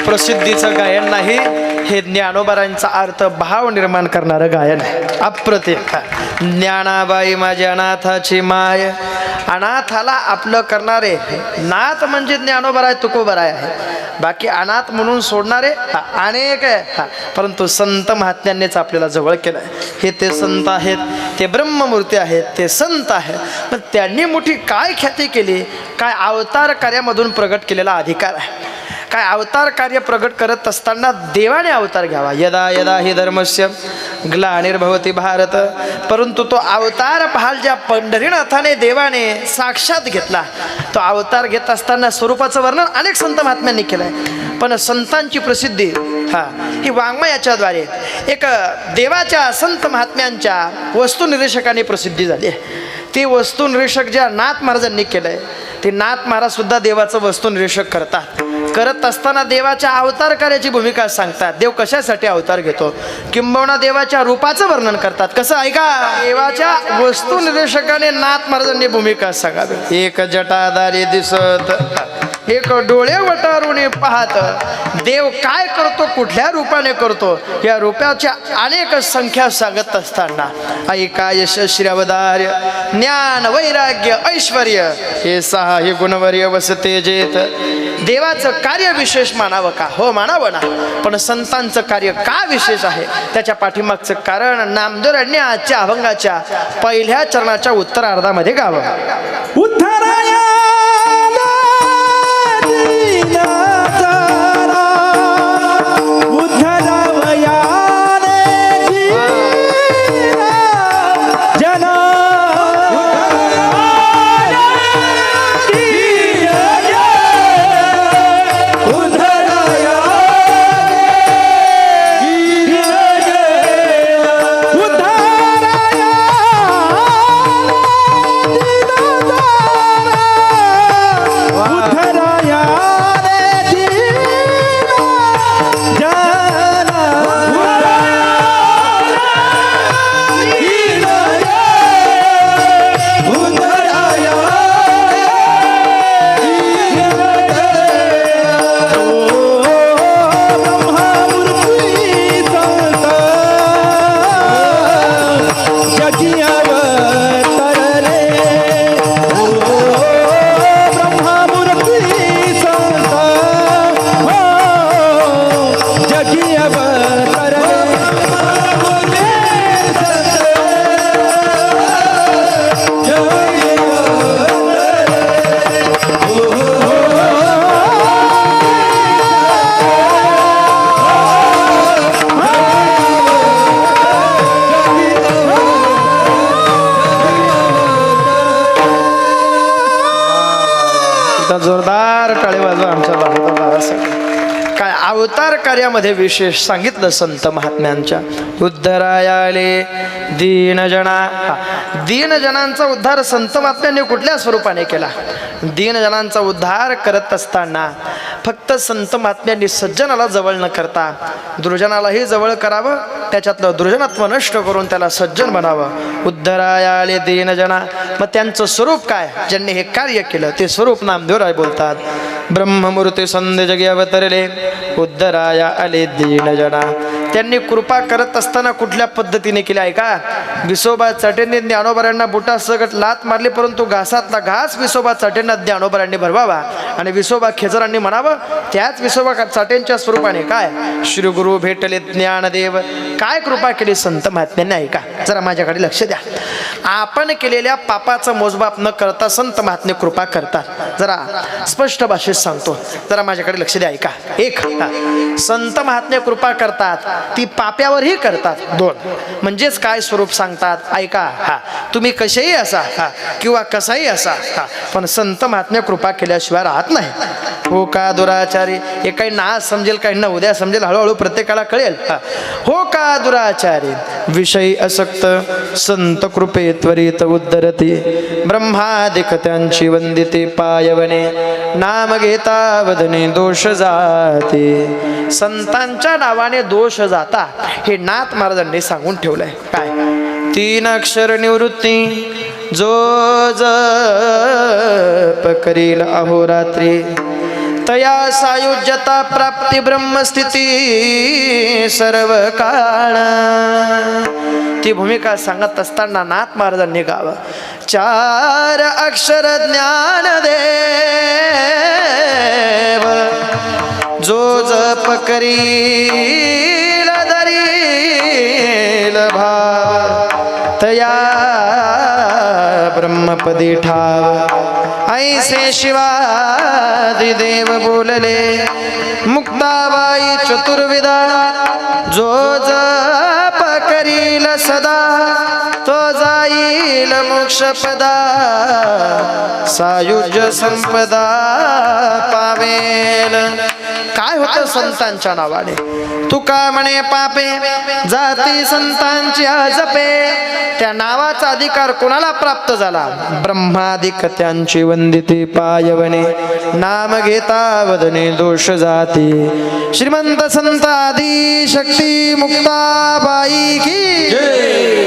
C: प्रसिद्धीचं गायन नाही, हे ज्ञानोबारांचा अर्थ भाव निर्माण करणारं गायन आहे. अप्रतिम. ज्ञानाबाई माझी अनाथाची माय. अनाथाला आपलं करणारे नाथ म्हणजे ज्ञानोबराय तुकोबराय आहे. बाकी अनाथ म्हणून सोडणारे अनेक आहे. परंतु संत महात्म्यांनीच आपल्याला जवळ केलं आहे. हे ते संत आहेत, ते ब्रह्ममूर्ती आहेत, ते संत आहेत. पण त्यांनी मोठी काय ख्याती केली, काय अवतार कार्यामधून प्रगट केलेला अधिकार आहे. काय अवतार कार्य प्रगट करत असताना देवाने अवतार घ्यावा. यदा यदा हि धर्मस्य ग्लानिर्भवति भारत. परंतु तो अवतार पाहाल ज्या पंढरीनाथाने देवाने साक्षात घेतला, तो अवतार घेत असताना स्वरूपाचं वर्णन अनेक संत महात्म्यांनी केलं आहे. पण संतांची प्रसिद्धी ही वाङ्मयाच्याद्वारे एक देवाच्या संत महात्म्यांच्या वस्तुनिरीक्षकाने प्रसिद्धी झाली आहे. ती वस्तुनिरीक्षक ज्या नाथ महाराजांनी केलं आहे, ते नाथ महाराज सुद्धा देवाचं वस्तुनिरीक्षक करतात. करत असताना देवाच्या अवतार कार्याची भूमिका सांगतात. देव कशासाठी अवतार घेतो, किंबहुना देवाच्या रूपाचं वर्णन करतात. कसं ऐका, देवाच्या वस्तुनिरीक्षकाने नाथ महाराजांनी भूमिका सांगावी. एक जटाधारी दिसत, एक डोळे वटारून पाहत, देव काय करतो, कुठल्या रूपाने करतो, या रूपाच्या अनेक संख्या सांगत असताना ऐका यशस्वी अवतार्य ज्ञान वैराग्य ऐश्वर हे 6 हे गुणवर्य वसते जेत. देवाचं कार्य विशेष मानावं का? हो मानावं ना. पण संतांचं कार्य का विशेष आहे, त्याच्या पाठीमागचं कारण नामदेवांनी आजच्या अभंगाच्या पहिल्या चरणाच्या उत्तरार्धामध्ये गावं.
B: उद्धराया
C: जोरदार टाळे वाजवा आमच्या बाबासाठी. काय अवतार कार्यामध्ये विशेष सांगितलं संत महात्म्यांच्या. उद्धरायाले दीनजना. दीनजनांचा उद्धार संत महात्म्यांनी कुठल्या स्वरूपाने केला? दीनजनांचा उद्धार करत असताना फक्त संत महात्म्यांनी सज्जनाला जवळ न करता दुर्जनालाही जवळ करावं, त्याच्यातलं दुर्जनत्व नष्ट करून त्याला सज्जन बनावं. उद्धरायाले दीनजना. मग त्यांचं स्वरूप काय, ज्यांनी हे कार्य केलं ते स्वरूप नामदेवराय बोलतात. ब्रह्ममूर्ती संध्य जगी अवतरले उद्धराया आले दीनजना. त्यांनी कृपा करत असताना कुठल्या पद्धतीने केली आहे का? विसोबा चाटेंनी ज्ञानोबारांना बुटासकट लात मारली, परंतु घासातला घास विसोबा चाटेंना ज्ञानोबारांनी भरवावा आणि विसोबा खेचरांनी म्हणावं. त्याच विसोबा चाटेंच्या स्वरूपाने काय श्री गुरु भेटले ज्ञानदेव. काय कृपा केली संत महात्म्यांनी ऐका. जरा माझ्याकडे लक्ष द्या. आपण केलेल्या पापाचं मोजमाप न करता संत महात्मे कृपा करतात. जरा स्पष्ट भाषेत सांगतो, जरा माझ्याकडे लक्ष द्या ऐका. एक, संत महात्मे कृपा करतात ती पाप्यावरही करतात. 2, म्हणजेच काय स्वरूप सांगतात ऐका. तुम्ही कसेही असा किंवा कसाही असा, पण संत महात्मे कृपा केल्याशिवाय राहत नाही. हो का दुराचारी. हे काही ना समजेल, काही ना उद्या समजेल, हळूहळू प्रत्येकाला कळेल. हो का दुराचारी विषयी असक्त संत कृपे त्वरित उद्धरती. ब्रह्मादिक त्यांची वंदिते पायवने नाम घेता वदने दोष जाते. संतांच्या नावाने दोष जाता हे नाथ महाराजांनी सांगून ठेवलंय. काय 3 अक्षर निवृत्ती जो जप करील अहोरात्री. तया सायुज्यता प्राप्ती ब्रह्मस्थिती सर्व काळ. ती भूमिका सांगत असताना नाथ महाराजांनी गावं, 4 अक्षर ज्ञानदेव जो जप करील धरील भाव तया ब्रह्मपदी ठाव. ऐसे शिवादी देव बोलले मुक्ताबाई चतुर्विदा जो जप करील सदा तो जाईल मोक्षपदा सायुज्य संपदा पावेल. काय होतं संतांच्या नावाने? तुका म्हणे पापे जाती संतांची जपे. त्या नावाचा अधिकार कोणाला प्राप्त झाला? ब्रह्मादिक त्यांची वंदिते पायवणे नाम घेता वदने दोष जाती. श्रीमंत संत आदी शक्ती मुक्ताबाई की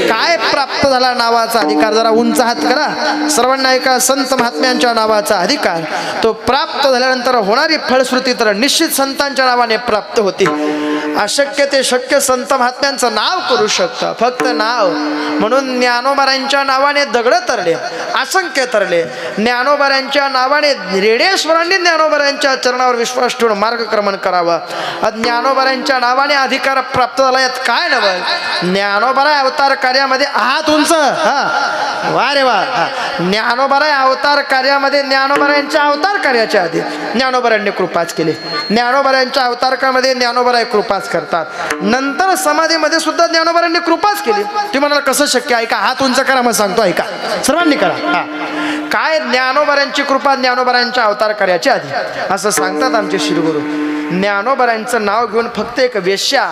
C: काय प्राप्त झाला नावाचा अधिकार? जरा उंच हात करा सर्वांना. एका संत महात्म्यांच्या नावाचा अधिकार तो प्राप्त झाल्यानंतर होणारी फलश्रुती तर निश्चित संतांच्या नावाने प्राप्त होती. अशक्य ते शक्य संत महात्म्यांचं नाव करू शकतं, फक्त नाव. म्हणून ज्ञानोबारांच्या नावाने दगड तरले, असंख्य तरले. ज्ञानोबारांच्या नावाने रेडेश्वरांनी ज्ञानोबारांच्या चरणावर विश्वास ठेवून मार्गक्रमण करावं. ज्ञानोबारांच्या नावाने अधिकार प्राप्त झाला. यात काय नवं? ज्ञानोबारा अवतार कार्यामध्ये आहात उंच. वा रे वा. ज्ञानोबारा अवतार कार्यामध्ये ज्ञानोबारांच्या अवतार कार्याच्या आधी ज्ञानोबारांनी कृपाच केली. ज्ञानोबारांच्या अवतारकामध्ये ज्ञानोबाराय कृपाच करतात. नंतर समाधीमध्ये सुद्धा ज्ञानोबारांनी कृपाच केली. तुम्ही म्हणाल कसं शक्य? ऐका, हात उंच करा मग सांगतो, ऐका सर्वांनी करा. काय ज्ञानोबारांची कृपा? ज्ञानोबारांच्या अवतार कार्याच्या आधी असं सांगतात आमचे श्रीगुरु. ज्ञानोबारांचं नाव घेऊन फक्त एक वेश्या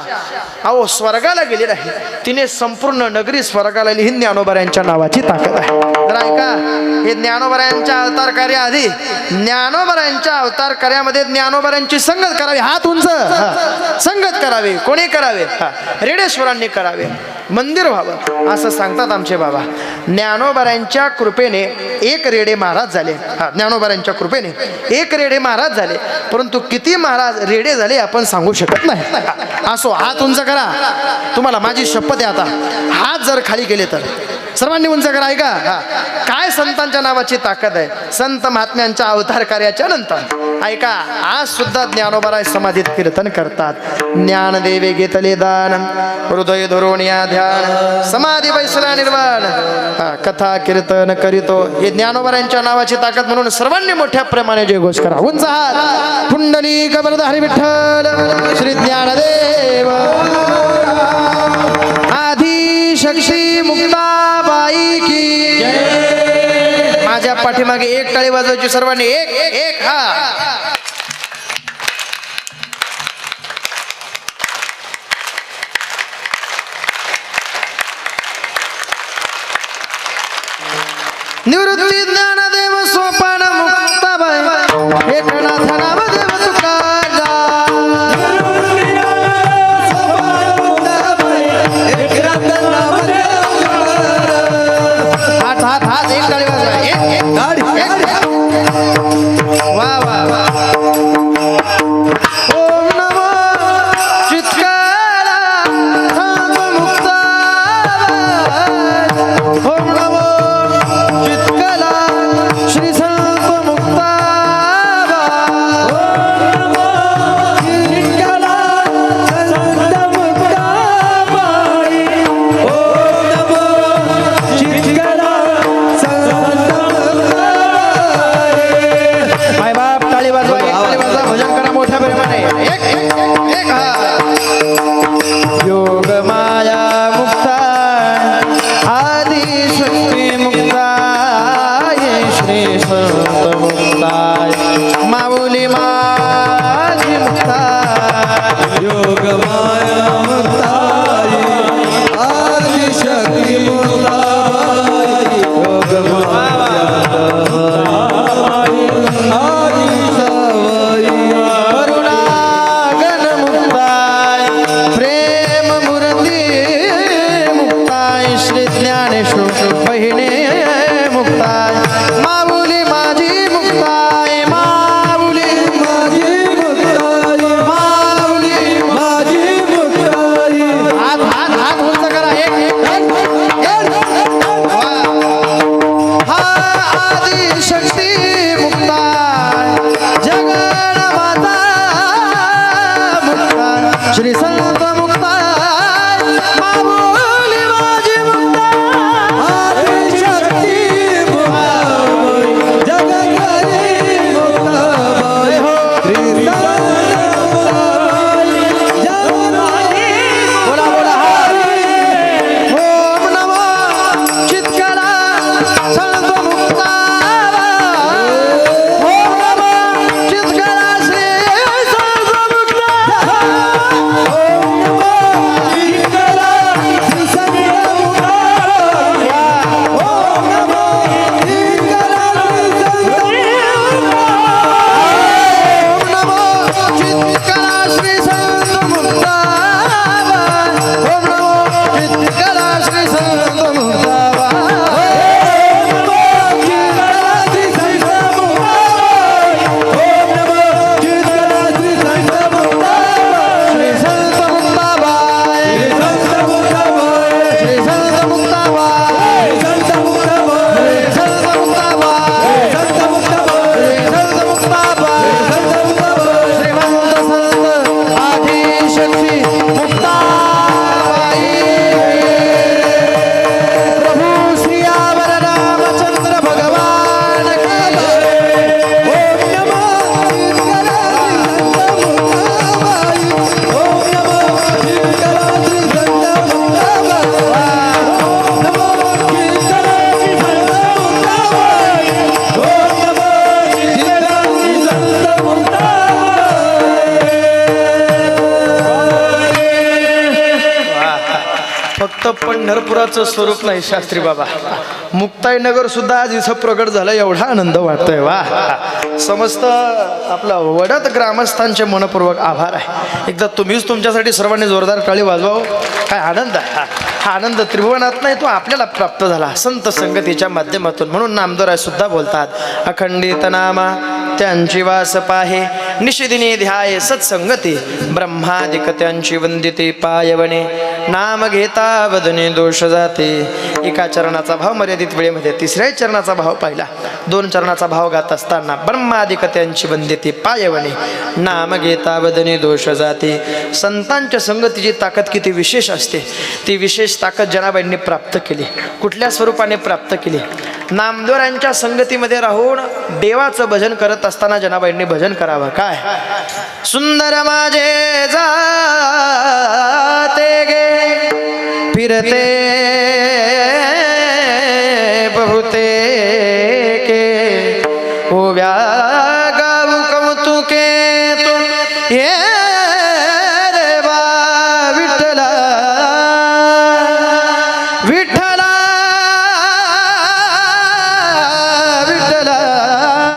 C: अहो स्वर्गाला गेली नाही, तिने संपूर्ण नगरी स्वर्गाला ही ज्ञानोबारांच्या नावाची ताकद आहे. तर ऐका, हे ज्ञानोबारांच्या अवतार कार्याआधी ज्ञानोबारांच्या अवतार कार्यामध्ये ज्ञानोबारांची संगत करावी. हात उंच. संगत करावी. कोणी करावे? रेडेश्वरांनी करावे. मंदिर व्हावं असं सांगतात आमचे बाबा. ज्ञानोबारांच्या कृपेने एक रेडे महाराज झाले. ज्ञानोबारांच्या कृपेने एक रेडे महाराज झाले. परंतु किती महाराज रेडे झाले आपण सांगू शकत नाही. असो, हात उंच करा. तुम्हाला माझी शपथ आहे, आता हात जर खाली गेले तर सर्वांनी उंच करा. ऐका, काय संतांच्या नावाची ताकद आहे. संत महात्म्यांच्या अवतार कार्याच्या नंतर ऐका, आज सुद्धा ज्ञानोबाराय समाधीत कीर्तन करतात. ज्ञानदेवे घेतले दान हृदय धरून या ध्यान समाधी बैसला निर्वाण कथा कीर्तन करीतो. हे ज्ञानोबारांच्या नावाची ताकद. म्हणून सर्वांनी मोठ्या प्रेमाने जयघोष करा. उंच हात. पुंडलिक वरदाहरी विठ्ठल श्री ज्ञानदेव आदी शक्ती मुक्ताबाई की. माझ्या पाठीमागे एक टाळी वाजवायची सर्वांनी. एक एक. हा, निवृत्ती ज्ञानदेव सोपान मुक्ताबाई एकनाथ नामदेव तुकाराम. हात हात हात. एक टाळी वाजवा. एक. वा वा वा. ओम नमो चित्कारा धाम मुक्ताबाई. ओम नमो चित्कला श्री संत मुक्ताबाई. संत मुक्ता माऊली माझी मुक्ता
B: आदिशक्ती मुक्ताबाई जगदगरी मुक्ताबाई हो श्री मुक्ताबाई जगदगरी
C: बोला बोला ओम नमो चित्करा संत मुक्ता ओम नमो चित्करा श्री संत मुक्ता ओम नमो चित्करा श्री संत मुक्ता ओम नमो चित्करा श्री संत मुक्ता श्री संत मुक्ताबाई श्री संत मुक्ताबाई श्री संत मुक्ताबाई श्री संत मुक्ताबाई श्रीमंत संत आदिशक्ती मुक्ताबाई प्रभू श्री आवर रामचंद्र भगवान की
B: ओम नमो चित्करा श्री संत मुक्ताबाई ओम नमो चित्करा श्री संत मुक्ताबाई ओम नमो चित्करा श्री संत
C: फक्त पंढरपुराचं स्वरूप नाही शास्त्री बाबा मुक्ताईनगर सुद्धा आज इथं प्रगट झालं एवढा आनंद वाटतोय वा समस्त आपला वडद ग्रामस्थांचे मनपूर्वक आभार आहे एकदा तुम्हीच तुमच्यासाठी सर्वांनी जोरदार टाळी वाजवावं काय आनंद आहे हा आनंद त्रिभुवनात नाही तो आपल्याला प्राप्त झाला संत संगतीच्या माध्यमातून म्हणून नामदोराय सुद्धा बोलतात अखंडित नामा त्यांची वास पाहे निशिदिनी ध्याये सत्संगती ब्रह्मादिक त्यांची वंदिते पायवणे नाम घेता वदने दोष जाते एका चरणाचा भाव मर्यादित वेळेमध्ये तिसऱ्या चरणाचा भाव पाहिला 2 चरणाचा भाव गात असताना ब्रह्मादिक त्यांची वंदिते पायवणे नाम घेता वदने दोष जाते संतांच्या संगतीची ताकद किती विशेष असते ती विशेष ताकद जनाबाईंनी प्राप्त केली कुठल्या स्वरूपाने प्राप्त केली नामदेवांच्या संगतीमध्ये राहून देवाचं भजन करत असताना जनाबाईंनी भजन करावं काय सुंदर माझे जाते गे फिरते